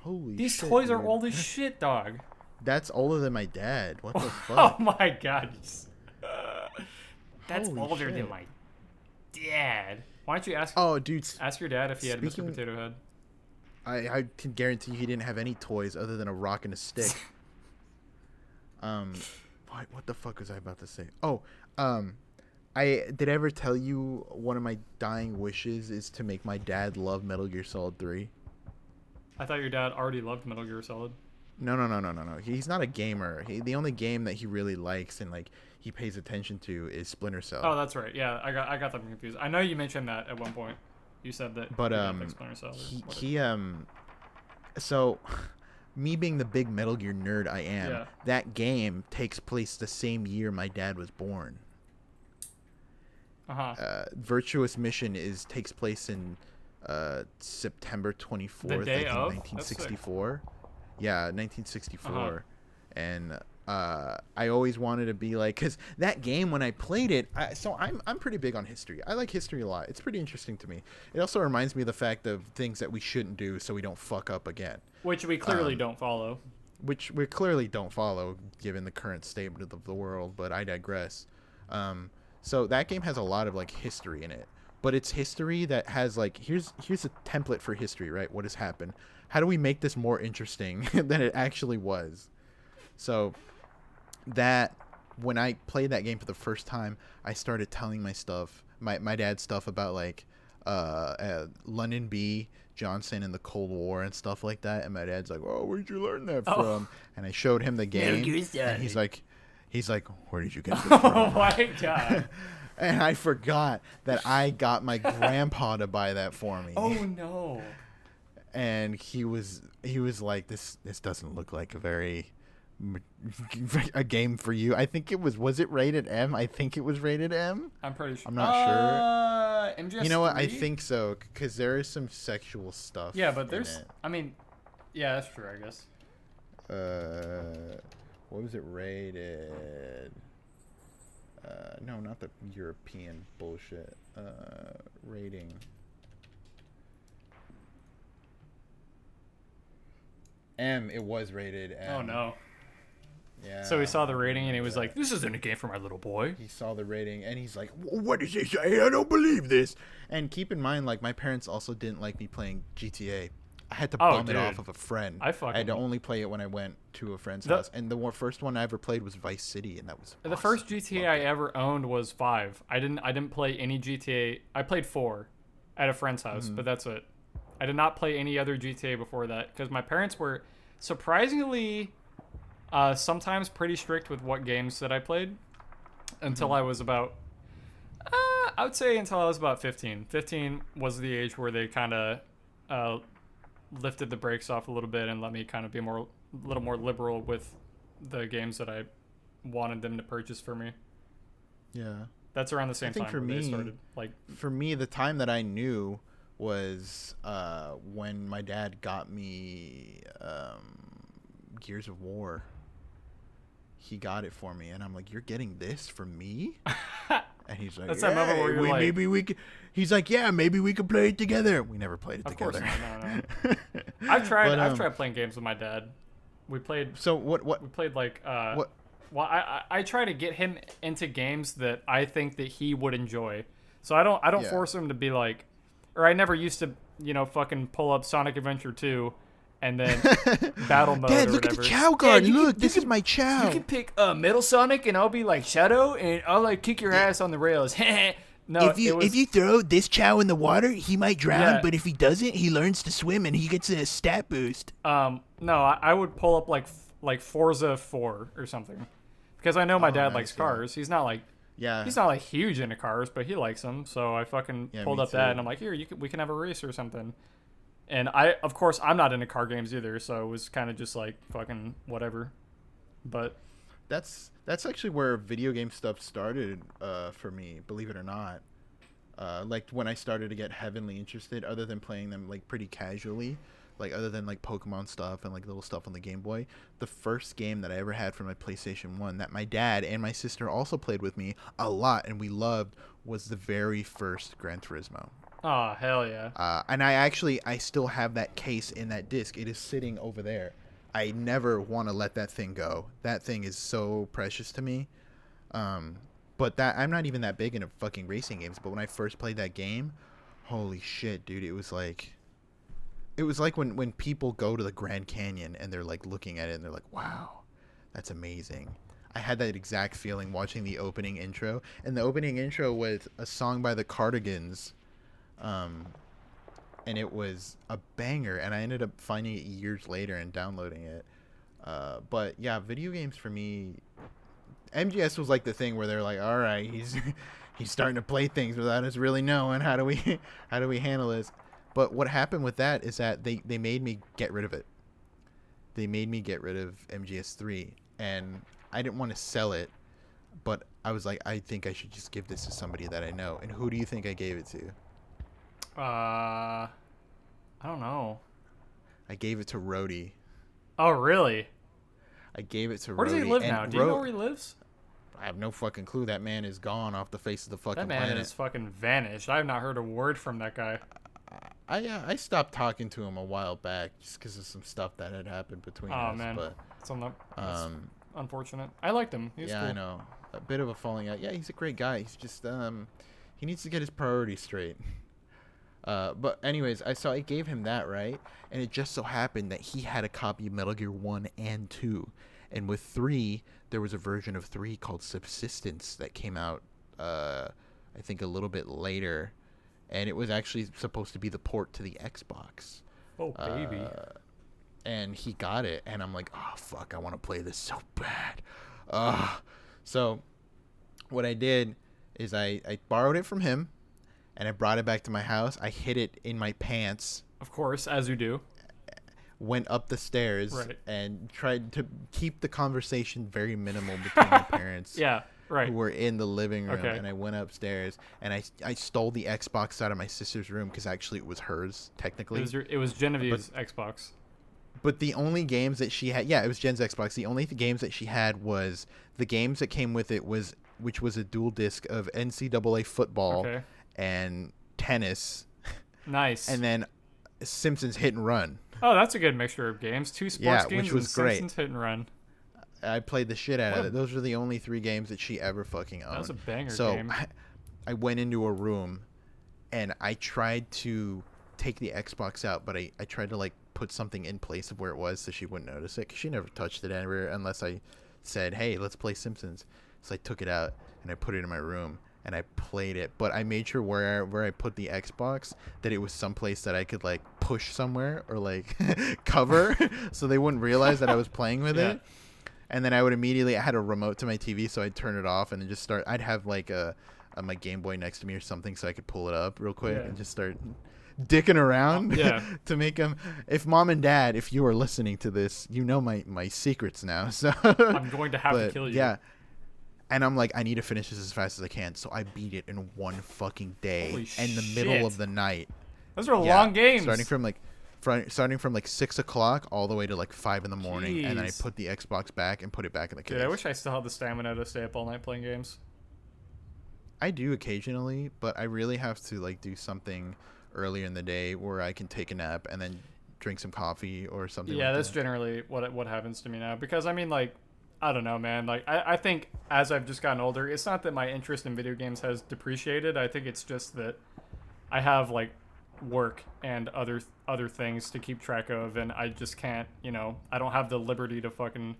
Holy These shit, toys dude. are old as shit, dog. That's older than my dad. What the fuck? Oh my god. That's Holy older shit. than my dad. Why don't you ask? Oh, dude. Ask your dad if he had Mr. Potato Head. I can guarantee he didn't have any toys other than a rock and a stick. What the fuck was I about to say? Oh, did I ever tell you one of my dying wishes is to make my dad love Metal Gear Solid 3? I thought your dad already loved Metal Gear Solid. No. He's not a gamer. The only game that he really likes and like he pays attention to is Splinter Cell. Oh, that's right. Yeah, I got them confused. I know you mentioned that at one point. You said that. But Splinter Cell so me being the big Metal Gear nerd I am, yeah. That game takes place the same year my dad was born. Virtuous Mission takes place in September 24th, the day of 1964. Yeah, 1964. And I always wanted to be like, because that game when I played it, I'm pretty big on history. I like history a lot. It's pretty interesting to me. It also reminds me of the fact of things that we shouldn't do so we don't fuck up again. Which we clearly don't follow. Which we clearly don't follow given the current state of the world, but I digress. So that game has a lot of like history in it. But it's history that has like, here's a template for history, right? What has happened? How do we make this more interesting than it actually was? So that when I played that game for the first time, I started telling my dad stuff about like London B. Johnson and the Cold War and stuff like that. And my dad's like, "Oh, where'd you learn that from?" And I showed him the game, and he's like, "Where did you get this from?" Oh my god! And I forgot that I got my grandpa to buy that for me. Oh no! And he was like, "This doesn't look like a game for you." I think it was it rated M? I think it was rated M. I'm pretty sure. I'm not sure. MGS3? You know what? I think so because there is some sexual stuff. Yeah, but there's. I mean, yeah, that's true. I guess. What was it rated? No, not the European bullshit. Rating. M. It was rated M. Oh no. Yeah. So he saw the rating and he was like, "This isn't a game for my little boy." He saw the rating and he's like, "What does it say? I don't believe this." And keep in mind, like my parents also didn't like me playing GTA. I had to bum it off of a friend. I had to only play it when I went to a friend's house. And the first one I ever played was Vice City, and that was awesome. The first GTA I ever owned was 5. I didn't play any GTA. I played 4 at a friend's house, but that's it. I did not play any other GTA before that because my parents were surprisingly sometimes pretty strict with what games that I played until I was about I would say until I was about 15. 15 was the age where they kind of lifted the brakes off a little bit and let me kind of be a little more liberal with the games that I wanted them to purchase for me. Yeah. That's around the same time for they started. Like for me, the time that I knew was when my dad got me Gears of War. He got it for me, and I'm like, "You're getting this for me?" And he's like, "That's that moment where you're like, maybe we could." He's like, "Yeah, maybe we could play it together." We never played it together. Of course not. No. I've tried playing games with my dad. We played. So what? We played like. What? Well, I try to get him into games that I think that he would enjoy. So I don't force him to be like, or I never used to fucking pull up Sonic Adventure 2. And then battle mode. Dad, or look whatever. at the Chow guard. Look, this is my Chow. You can pick Metal Sonic, and I'll be like Shadow, and I'll like kick your ass on the rails. No, if you throw this Chow in the water, he might drown. But if he doesn't, he learns to swim, and he gets a stat boost. No, I would pull up like Forza 4 or something, because I know my dad likes cars. He's not like he's not like huge into cars, but he likes them. So I fucking pulled up that, and I'm like, here, we can have a race or something. And of course, I'm not into car games either, so it was kind of just like fucking whatever. But That's actually where video game stuff started for me, believe it or not. Like when I started to get heavily interested, other than playing them like pretty casually, like other than like Pokemon stuff and like little stuff on the Game Boy, the first game that I ever had for my PlayStation 1 that my dad and my sister also played with me a lot and we loved was the very first Gran Turismo. oh hell yeah. And I still have that case in that disc. It is sitting over there. I never want to let that thing go. That thing is so precious to me. But that I'm not even that big into fucking racing games. But when I first played that game, holy shit, dude! It was like when people go to the Grand Canyon and they're like looking at it and they're like, wow, that's amazing. I had that exact feeling watching the opening intro, and the opening intro was a song by the Cardigans. And it was a banger, and I ended up finding it years later and downloading it. But yeah, video games for me, MGS was like the thing where they're like, all right, he's starting to play things without us really knowing how do we handle this. But what happened with that is that they made me get rid of it. They made me get rid of MGS3, and I didn't want to sell it, but I was like, I think I should just give this to somebody that I know. And who do you think I gave it to? I don't know. I gave it to Rhodey. Oh, really? I gave it to Rhodey. Where does he live now? Do you know where he lives? I have no fucking clue. That man is gone off the face of the fucking That man planet. has fucking vanished. I have not heard a word from that guy. I stopped talking to him a while back just because of some stuff that had happened between us. Oh, man. But, That's unfortunate. I liked him. He was yeah, cool. I know. A bit of a falling out. Yeah, he's a great guy. He's just he needs to get his priorities straight. But anyways, I gave him that, right? And it just so happened that he had a copy of Metal Gear 1 and 2. And with 3, there was a version of 3 called Subsistence that came out, I think a little bit later. And it was actually supposed to be the port to the Xbox. Oh, baby. And he got it. And I'm like, oh, fuck, I want to play this so bad. So what I did is I borrowed it from him. And I brought it back to my house. I hid it in my pants. Of course, as you do. Went up the stairs. Right. And tried to keep the conversation very minimal between my parents. Yeah, right. Who were in the living room. Okay. And I went upstairs. And I stole the Xbox out of my sister's room because actually it was hers, technically. It was Genevieve's Xbox. But the only games that she had... Yeah, it was Jen's Xbox. The only games that she had was... The games that came with it which was a dual disc of NCAA football. Okay. And tennis. Nice. And then Simpsons Hit and Run. Oh, that's a good mixture of games. 2 sports games which was and great. Simpsons Hit and Run. I played the shit out of it. Those were the only 3 games that she ever fucking owned. That was a banger game. So I went into a room and I tried to take the Xbox out, but I tried to like put something in place of where it was so she wouldn't notice it, because she never touched it anywhere unless I said, hey, let's play Simpsons. So I took it out and I put it in my room. And I played it, but I made sure where I put the Xbox that it was someplace that I could like push somewhere or like cover, so they wouldn't realize that I was playing with it. And then I had a remote to my TV, so I'd turn it off and then just start. I'd have like my Game Boy next to me or something, so I could pull it up real quick and just start dicking around to make them. If Mom and Dad, if you are listening to this, you know my secrets now. So I'm going to have to kill you. Yeah. And I'm like, I need to finish this as fast as I can. So I beat it in one fucking day. Holy in the shit. middle of the night. Those are long games. Starting from like 6 o'clock all the way to like 5 in the morning. And then I put the Xbox back and put it back in the case. Dude, I wish I still had the stamina to stay up all night playing games. I do occasionally, but I really have to like do something earlier in the day where I can take a nap and then drink some coffee or something. Yeah, like that's that. generally what happens to me now. Because I mean, like, I don't know, man. Like, I think as I've just gotten older, it's not that my interest in video games has depreciated. I think it's just that I have like work and other things to keep track of, and I just can't. I don't have the liberty to fucking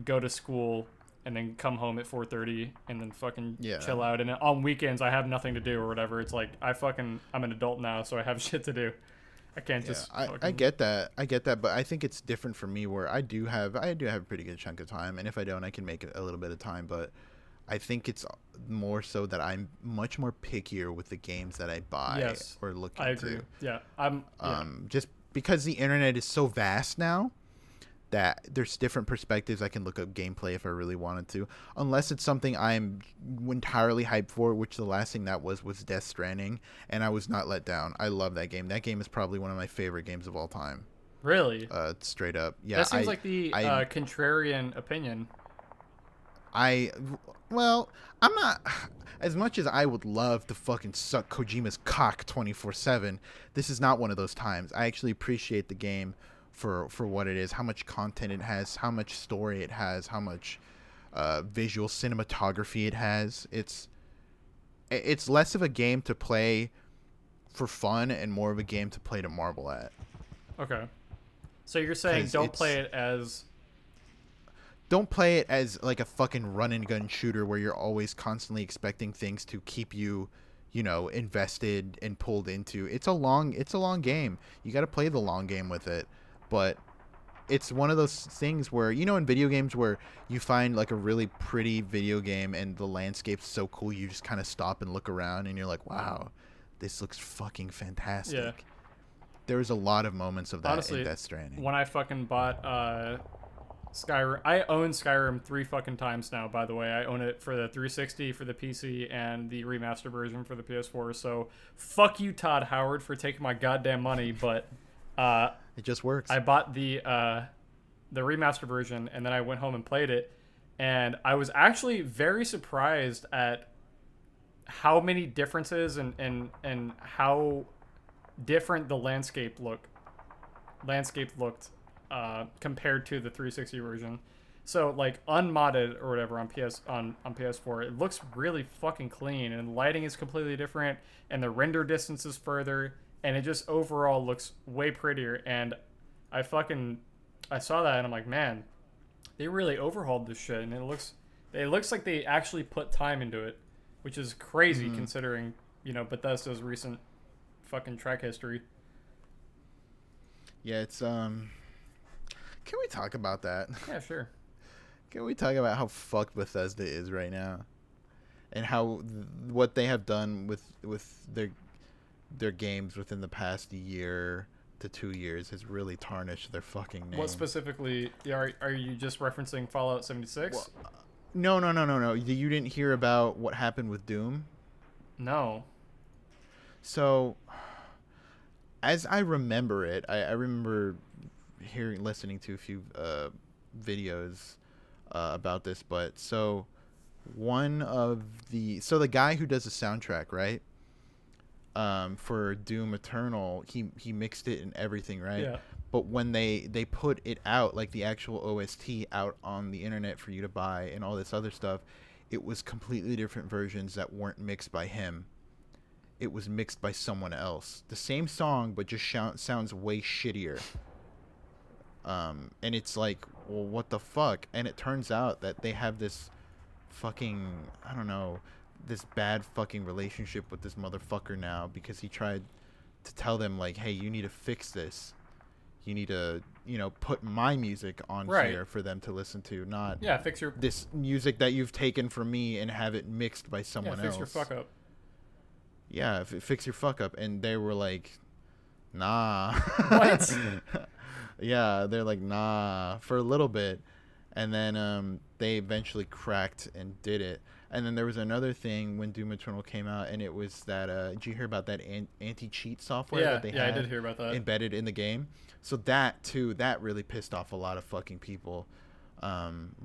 go to school and then come home at 4:30 and then fucking chill out. And on weekends, I have nothing to do or whatever. It's like I'm an adult now, so I have shit to do. I can't just. I get that. But I think it's different for me where I do have a pretty good chunk of time, and if I don't, I can make it a little bit of time. But I think it's more so that I'm much more pickier with the games that I buy Yes, or look I into. agree. Yeah, I'm. Yeah. Just because the internet is so vast now that there's different perspectives. I can look up gameplay if I really wanted to, unless it's something I'm entirely hyped for, which the last thing that was Death Stranding, and I was not let down. I love that game. That game is probably one of my favorite games of all time. Really? Straight up. Yeah, That seems like the contrarian opinion. I well, I'm not as much as I would love to fucking suck Kojima's cock 24/7. This is not one of those times. I actually appreciate the game for what it is, how much content it has, how much story it has, how much visual cinematography it has. It's less of a game to play for fun and more of a game to play to marvel at. Okay. So you're saying don't play it as like a fucking run and gun shooter where you're always constantly expecting things to keep you, invested and pulled into. It's a long game. You got to play the long game with it. But it's one of those things where, in video games where you find like a really pretty video game and the landscape's so cool, you just kind of stop and look around and you're like, wow, this looks fucking fantastic. Yeah. There was a lot of moments of that. Honestly, in Death Stranding. When I fucking bought Skyrim, I own Skyrim 3 fucking times now, by the way. I own it for the 360, for the PC, and the remastered version for the PS4. So fuck you, Todd Howard, for taking my goddamn money, but it just works. I bought the remastered version, and then I went home and played it, and I was actually very surprised at how many differences and how different the landscape looked compared to the 360 version. So like unmodded or whatever on PS4, it looks really fucking clean, and lighting is completely different, and the render distance is further, and it just overall looks way prettier. And I saw that and I'm like, man, they really overhauled this shit, and it looks like they actually put time into it, which is crazy considering, Bethesda's recent fucking track history. Yeah, it's Can we talk about that? Yeah, sure. Can we talk about how fucked Bethesda is right now, and how what they have done with their games within the past year to 2 years has really tarnished their fucking name. What specifically are you just referencing? Fallout 76? Well, no. You didn't hear about what happened with Doom? No. So, as I remember it, I remember listening to a few videos about this, but so the guy who does the soundtrack, right, for Doom Eternal, he mixed it and everything, right? Yeah. But when they put it out, like the actual OST out on the internet for you to buy and all this other stuff, it was completely different versions that weren't mixed by him. It was mixed by someone else. The same song, but just sounds way shittier. And it's like, well, what the fuck? And it turns out that they have this fucking, I don't know, this bad fucking relationship with this motherfucker now, because he tried to tell them, like, hey, you need to fix this. You need to, put my music on here for them to listen to, not fix this music that you've taken from me and have it mixed by someone else. Fix your fuck up. Yeah, fix your fuck up. And they were like, nah. What? Yeah, they're like, nah, for a little bit. And then they eventually cracked and did it. And then there was another thing when Doom Eternal came out, and it was that, did you hear about that anti-cheat software that they had? Yeah, I did hear about that. Embedded in the game. So that, too, that really pissed off a lot of fucking people.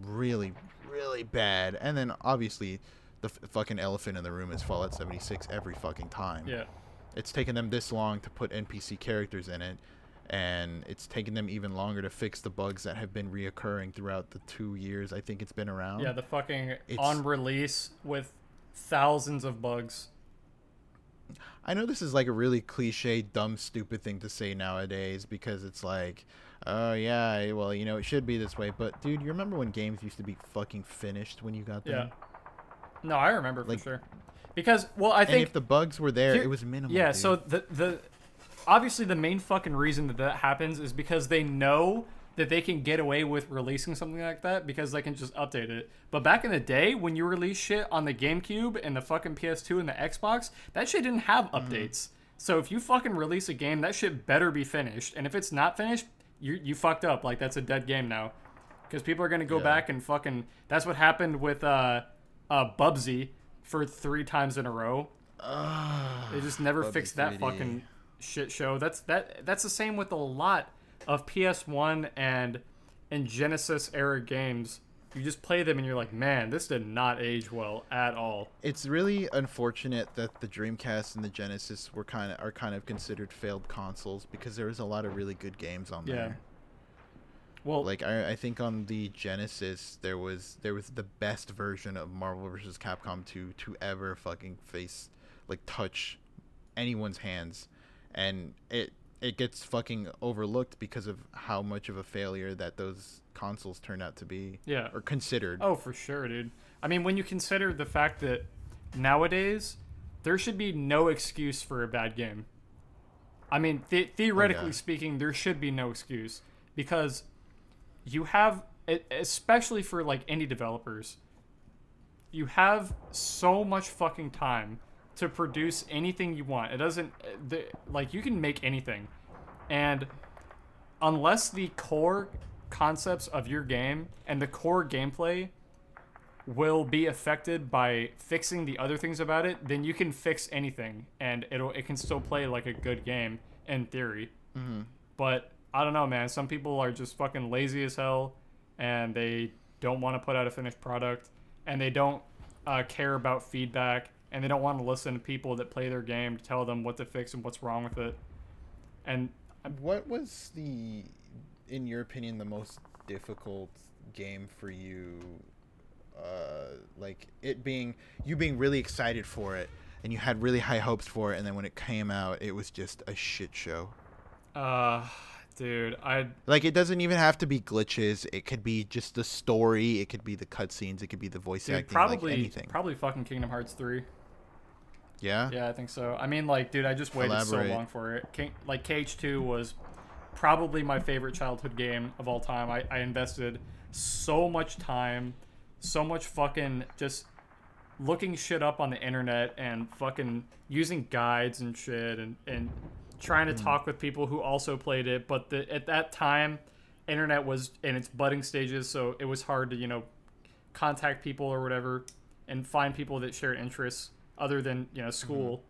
Really, really bad. And then, obviously, the fucking elephant in the room is Fallout 76 every fucking time. Yeah. It's taken them this long to put NPC characters in it, and it's taken them even longer to fix the bugs that have been reoccurring throughout the 2 years I think it's been around. Yeah, the fucking on release with thousands of bugs. I know this is like a really cliche, dumb, stupid thing to say nowadays, because it's like, oh yeah, well, it should be this way. But dude, you remember when games used to be fucking finished when you got them? Yeah. No, I remember for sure. Because, well, I think... And if the bugs were there, it was minimal, Yeah, dude. So the obviously the main fucking reason that happens is because they know that they can get away with releasing something like that because they can just update it. But back in the day, when you release shit on the GameCube and the fucking PS2 and the Xbox, that shit didn't have updates. So if you fucking release a game, that shit better be finished. And if it's not finished, you fucked up. Like, that's a dead game now. Because people are going to go back and fucking... That's what happened with Bubsy for 3 times in a row. They just never fixed that 3D. Fucking shit show. That's the same with a lot of PS1 and Genesis era games. You just play them and you're like, man, this did not age well at all. It's really unfortunate that the Dreamcast and the Genesis are kind of considered failed consoles because there was a lot of really good games on there. Well, Like I think on the Genesis there was the best version of Marvel vs. Capcom 2 to ever fucking touch anyone's hands, and it gets fucking overlooked because of how much of a failure that those consoles turned out to be. Yeah. Or considered. Oh, for sure, dude. I mean, when you consider the fact that nowadays there should be no excuse for a bad game. I mean, theoretically speaking, there should be no excuse because you have, especially for like indie developers, you have so much fucking time to produce anything you want. It doesn't, like, you can make anything. And unless the core concepts of your game and the core gameplay will be affected by fixing the other things about it, then you can fix anything and it can still play like a good game in theory. Mm-hmm. But I don't know, man. Some people are just fucking lazy as hell and they don't want to put out a finished product and they don't care about feedback. And they don't want to listen to people that play their game to tell them what to fix and what's wrong with it. And what was in your opinion, the most difficult game for you? Like you being really excited for it, and you had really high hopes for it, and then when it came out, it was just a shit show. Dude, it doesn't even have to be glitches. It could be just the story. It could be the cutscenes. It could be the voice acting. Probably anything. Probably fucking Kingdom Hearts 3. Yeah? Yeah, I think so. I mean, like, dude, I just waited so long for it. KH2 was probably my favorite childhood game of all time. I invested so much time, so much fucking just looking shit up on the internet and fucking using guides and shit and trying to talk with people who also played it. But at that time, internet was in its budding stages, so it was hard to, contact people or whatever and find people that shared interests other than school,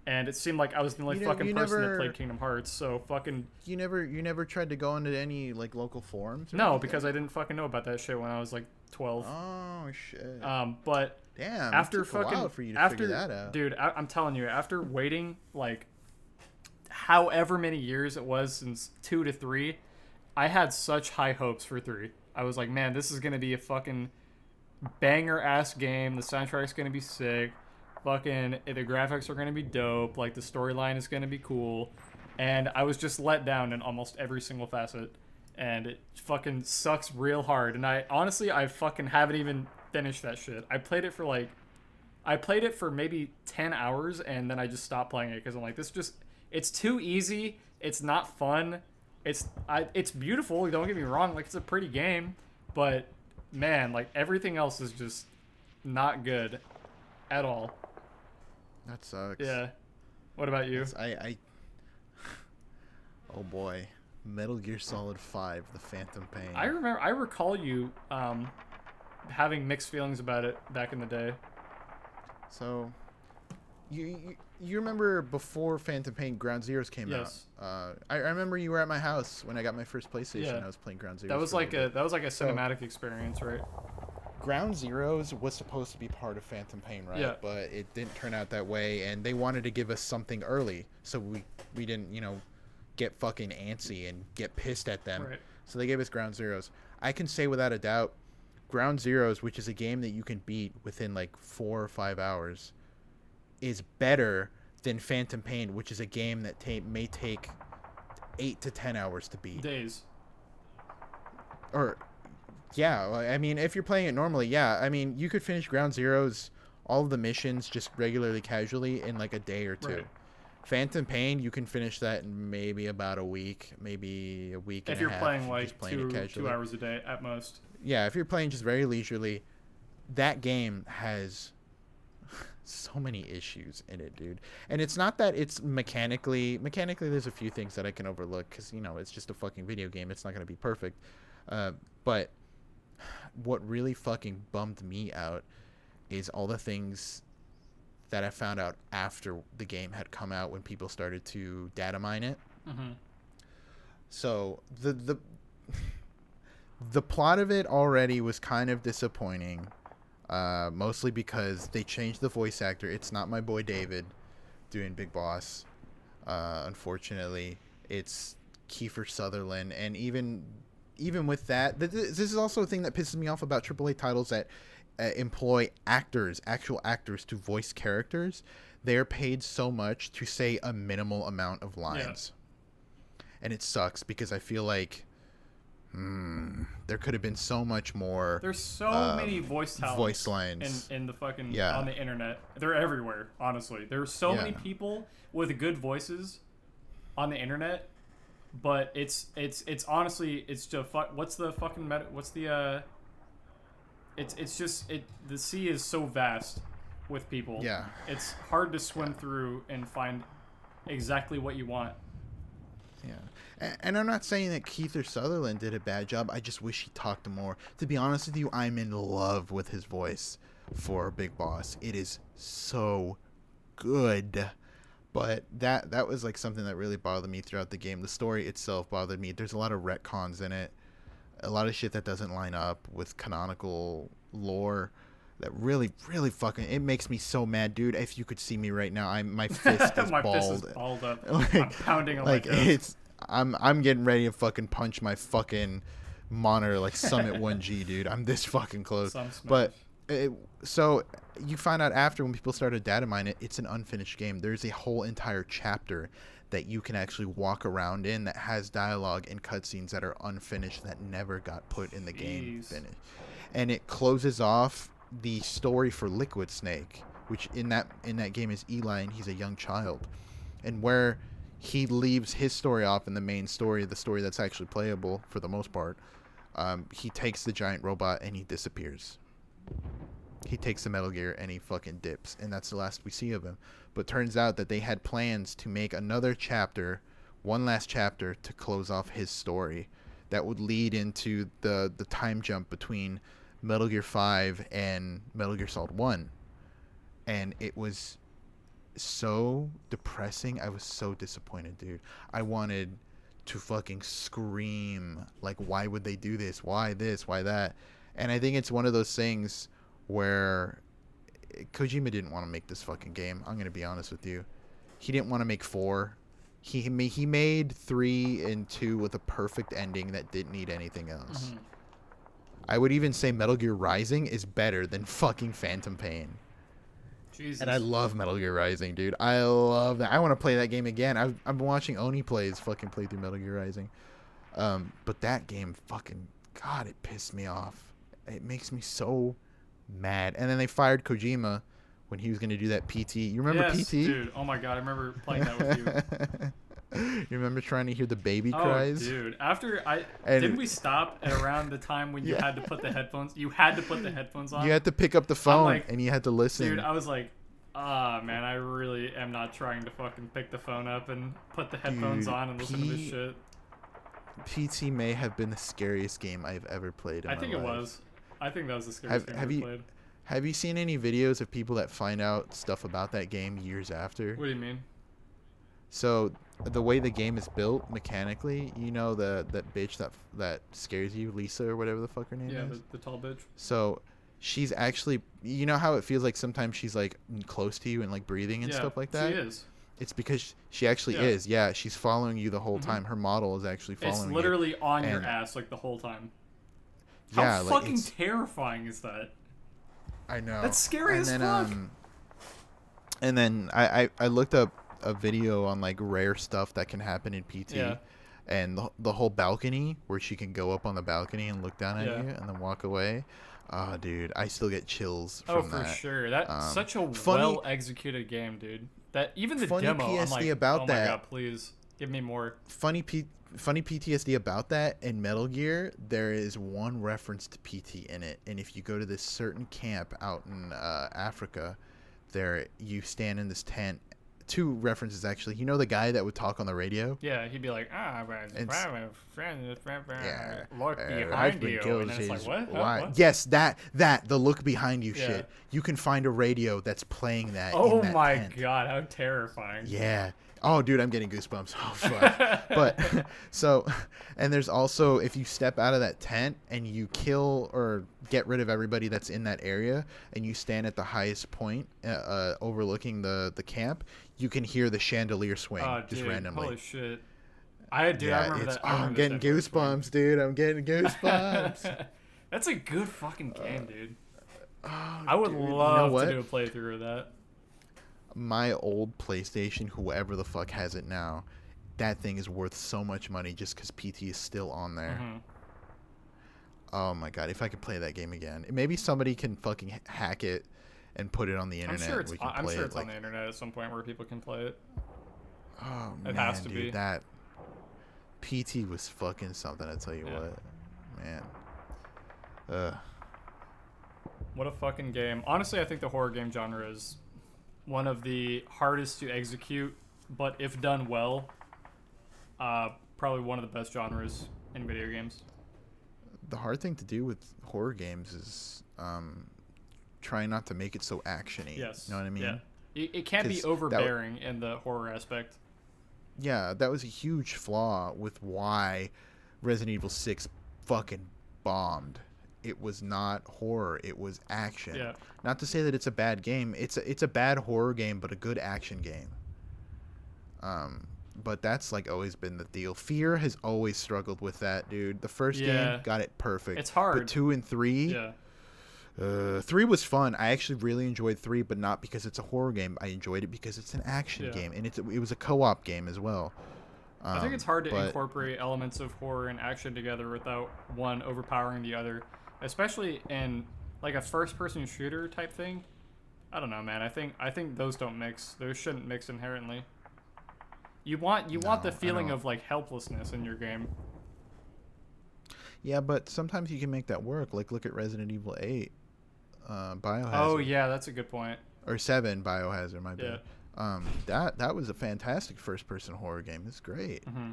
and it seemed like I was the only fucking person that played Kingdom Hearts. So fucking you never tried to go into any like local forums? No, because I didn't fucking know about that shit when I was like 12. Oh shit. But damn, after it took fucking a while for you to figure that out, dude. I'm telling you, after waiting like however many years it was since 2 to 3, I had such high hopes for 3. I was like, man, this is gonna be a fucking banger ass game. The soundtrack's gonna be sick. Fucking the graphics are gonna be dope. Like the storyline is gonna be cool, and I was just let down in almost every single facet, and it fucking sucks real hard. And I fucking haven't even finished that shit. I played it for maybe 10 hours, and then I just stopped playing it because I'm like, it's too easy. It's not fun. It's beautiful. Don't get me wrong. Like, it's a pretty game, but man, like everything else is just not good at all. That sucks. Yeah. What about you? Oh boy, Metal Gear Solid 5: The Phantom Pain. I recall you having mixed feelings about it back in the day. So, you remember before Phantom Pain, Ground Zeroes came out? I remember you were at my house when I got my first PlayStation. Yeah. I was playing Ground Zeroes. That was like a cinematic experience, right? Ground Zeroes was supposed to be part of Phantom Pain, right? Yeah. But it didn't turn out that way, and they wanted to give us something early, so we didn't, get fucking antsy and get pissed at them. Right. So they gave us Ground Zeroes. I can say without a doubt, Ground Zeroes, which is a game that you can beat within like 4 or 5 hours, is better than Phantom Pain, which is a game that may take 8 to 10 hours to beat. Days. Or... yeah, I mean, if you're playing it normally, yeah. I mean, you could finish Ground Zeroes, all of the missions, just regularly, casually, in like a day or two. Right. Phantom Pain, you can finish that in maybe about a week, maybe a week and a half. If you're playing like just playing it casually. 2 hours a day at most. Yeah, if you're playing just very leisurely, that game has so many issues in it, dude. And it's not that it's mechanically there's a few things that I can overlook because, you know, it's just a fucking video game. It's not going to be perfect. But what really fucking bummed me out is all the things that I found out after the game had come out when people started to data mine it. Mm-hmm. So the plot of it already was kind of disappointing, mostly because they changed the voice actor. It's not my boy David doing Big Boss. Unfortunately, it's Kiefer Sutherland, and even with that, this is also a thing that pisses me off about AAA titles that employ actual actors to voice characters. They're paid so much to say a minimal amount of lines. Yeah. And it sucks because I feel like there could have been so much more. There's so many voice lines in the fucking on the internet. They're everywhere, honestly. There's so many people with good voices on the internet, but it's honestly it's just what's the fucking it's just the sea is so vast with people. Yeah. It's hard to swim through and find exactly what you want. Yeah. And I'm not saying that Kiefer Sutherland did a bad job. I just wish he talked more. To be honest with you, I'm in love with his voice for Big Boss. It is so good. But that was like something that really bothered me throughout the game. The story itself bothered me. There's a lot of retcons in it. A lot of shit that doesn't line up with canonical lore. That really, really fucking... It makes me so mad, dude. If you could see me right now, my fist is my balled. Fist is balled up. Like, I'm pounding on like my chest. I'm getting ready to fucking punch my fucking monitor like Summit 1G, dude. I'm this fucking close. But so you find out after when people started data mine it, it's an unfinished game. There's a whole entire chapter that you can actually walk around in that has dialogue and cutscenes that are unfinished that never got put in the game finished. And it closes off the story for Liquid Snake, which in that game is Eli, and he's a young child. And where he leaves his story off in the main story, the story that's actually playable for the most part, he takes the giant robot and he disappears. He takes the Metal Gear and he fucking dips, and that's the last we see of him. But turns out that they had plans to make another chapter, one last chapter, to close off his story that would lead into the time jump between Metal Gear 5 and Metal Gear Solid 1. And it was so depressing. I was so disappointed, dude. I wanted to fucking scream, like, why would they do this? Why this? Why that? And I think it's one of those things where Kojima didn't want to make this fucking game. I'm going to be honest with you. He didn't want to make 4. He made 3 and 2 with a perfect ending that didn't need anything else. Mm-hmm. I would even say Metal Gear Rising is better than fucking Phantom Pain. Jesus. And I love Metal Gear Rising, dude. I love that. I want to play that game again. I've been watching Oni fucking play through Metal Gear Rising. But that game fucking, God, it pissed me off. It makes me so mad. And then they fired Kojima when he was going to do that PT. You remember PT? Dude. Oh my God, I remember playing that with you. You remember trying to hear the baby cries? Dude. Didn't we stop at around the time when you had to put the headphones? You had to put the headphones on. You had to pick up the phone and you had to listen. Dude, I was like, man, I really am not trying to fucking pick the phone up and put the headphones on and listen to this shit. PT may have been the scariest game I've ever played in my life. I think it was. I think that was the scariest game I've ever played. Have you seen any videos of people that find out stuff about that game years after? What do you mean? So the way the game is built mechanically, you know, that bitch that scares you, Lisa or whatever the fuck her name is? Yeah, the tall bitch. So she's actually, you know how it feels like sometimes she's like close to you and like breathing and stuff like that? She is. It's because she actually is. Yeah, she's following you the whole time. Her model is actually following you. It's literally on your ass like the whole time. How fucking terrifying is that? I know. That's scary as fuck. And then I looked up a video on like rare stuff that can happen in PT. Yeah. And the whole balcony where she can go up on the balcony and look down at you and then walk away. Dude, I still get chills from that. Oh, for sure. That's such a well-executed game, dude. That even the funny demo, I'm PTSD like, about oh that. my god, please give me more. Funny PTSD about that. In Metal Gear, there is one reference to PT in it, and if you go to this certain camp out in Africa, there you stand in this tent. Two references actually. You know the guy that would talk on the radio? Yeah, he'd be like, look behind husband you, kills and then it's like, his what? Huh? wife. What? Yes, that the look behind you Yeah. shit. You can find a radio that's playing that. Oh in that my tent. god, how terrifying! Yeah. Oh, dude, I'm getting goosebumps. Oh, fuck. But, so, and there's also, if you step out of that tent and you kill or get rid of everybody that's in that area and you stand at the highest point overlooking the camp, you can hear the chandelier swing just randomly. Holy shit. I remember that. I'm getting goosebumps, dude. I'm getting goosebumps. That's a good fucking game, dude. Oh, I would love what? to do a playthrough of that. My old PlayStation, whoever the fuck has it now, that thing is worth so much money just because PT is still on there. Mm-hmm. Oh my god, if I could play that game again. Maybe somebody can fucking hack it and put it on the internet. I'm sure it's on the internet at some point where people can play it. Oh It man, has to dude, be. that PT was fucking something, I tell you what. Man. What a fucking game. Honestly, I think the horror game genre is one of the hardest to execute, but if done well, probably one of the best genres in video games. The hard thing to do with horror games is try not to make it so actiony. Yes. You know what I mean? Yeah. It can't be overbearing in the horror aspect. Yeah, that was a huge flaw with why Resident Evil 6 fucking bombed. It was not horror, it was action. Yeah. Not to say that it's a bad game. It's a bad horror game, but a good action game. But that's like always been the deal. Fear has always struggled with that, dude. The first game got it perfect. It's hard. But 2 and 3, 3 was fun. I actually really enjoyed 3, but not because it's a horror game. I enjoyed it because it's an action game, and it was a co-op game as well. I think it's hard to incorporate elements of horror and action together without one overpowering the other, especially in like a first-person shooter type thing. I don't know, man. I think those don't mix. Those shouldn't mix inherently. You want the feeling of like helplessness in your game. Yeah, but sometimes you can make that work. Like look at Resident Evil 8, Biohazard. Oh yeah, that's a good point. Or 7, Biohazard. My bad. That was a fantastic first-person horror game. It's great. Mm-hmm.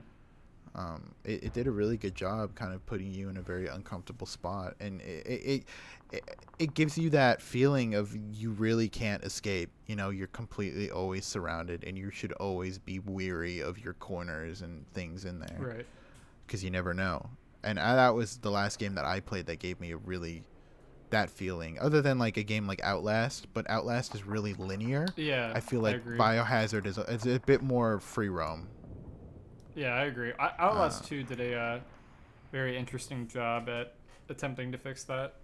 It did a really good job kind of putting you in a very uncomfortable spot, and it gives you that feeling of you really can't escape. You know, you're completely always surrounded, and you should always be weary of your corners and things in there. Right. Because you never know. And that was the last game that I played that gave me a really that feeling, other than like a game like Outlast, but Outlast is really linear. Yeah, I feel like Biohazard is a bit more free roam. Yeah, I agree. Outlast 2 did a very interesting job at attempting to fix that.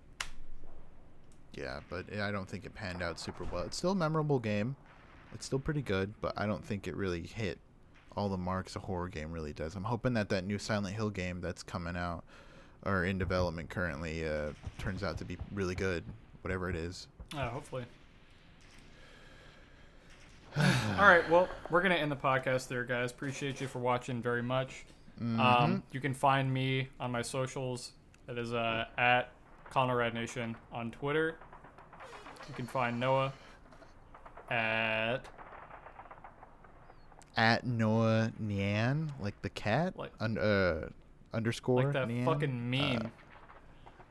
Yeah, but I don't think it panned out super well. It's still a memorable game. It's still pretty good, but I don't think it really hit all the marks a horror game really does. I'm hoping that new Silent Hill game that's coming out or in development currently turns out to be really good, whatever it is. Hopefully. All right, well, we're going to end the podcast there, guys. Appreciate you for watching very much. Mm-hmm. You can find me on my socials. That is at Conrad Nation on Twitter. You can find Noah at Noah Nyan, like the cat, like underscore like that Nyan. fucking meme.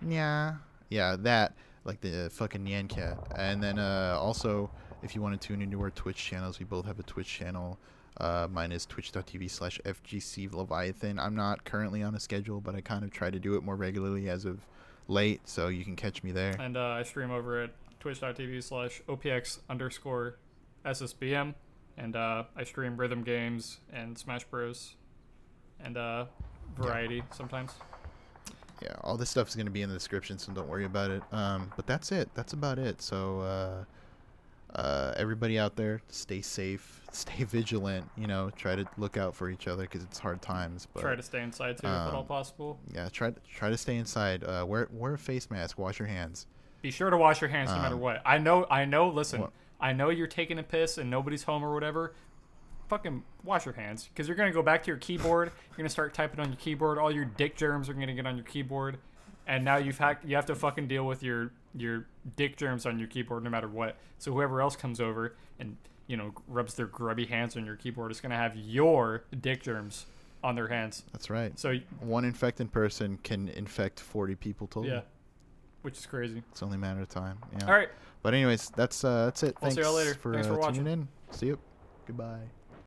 Yeah, that, like the fucking Nyan cat. And then also, if you want to tune into our Twitch channels, we both have a Twitch channel. Mine is twitch.tv/FGC Leviathan. I'm not currently on a schedule, but I kind of try to do it more regularly as of late, so you can catch me there. And I stream over at twitch.tv/OPX_SSBM. And I stream rhythm games and Smash Bros. And variety sometimes. Yeah, all this stuff is going to be in the description, so don't worry about it. But that's it. That's about it. So everybody out there, stay safe, stay vigilant. You know, try to look out for each other because it's hard times. But try to stay inside too, if at all possible. Yeah, try to stay inside. Wear a face mask. Wash your hands. Be sure to wash your hands no matter what. I know. Listen, I know you're taking a piss and nobody's home or whatever. Fucking wash your hands, because you're gonna go back to your keyboard. You're gonna start typing on your keyboard. All your dick germs are gonna get on your keyboard, and now you have to fucking deal with your dick germs on your keyboard no matter what. So whoever else comes over and rubs their grubby hands on your keyboard is gonna have your dick germs on their hands. That's right. So one infected person can infect 40 people total. Yeah, which is crazy. It's only a matter of time. Yeah. All right. But anyways, that's it. We'll Thanks see y'all later. For, Thanks for watching. tuning in. See you. Goodbye.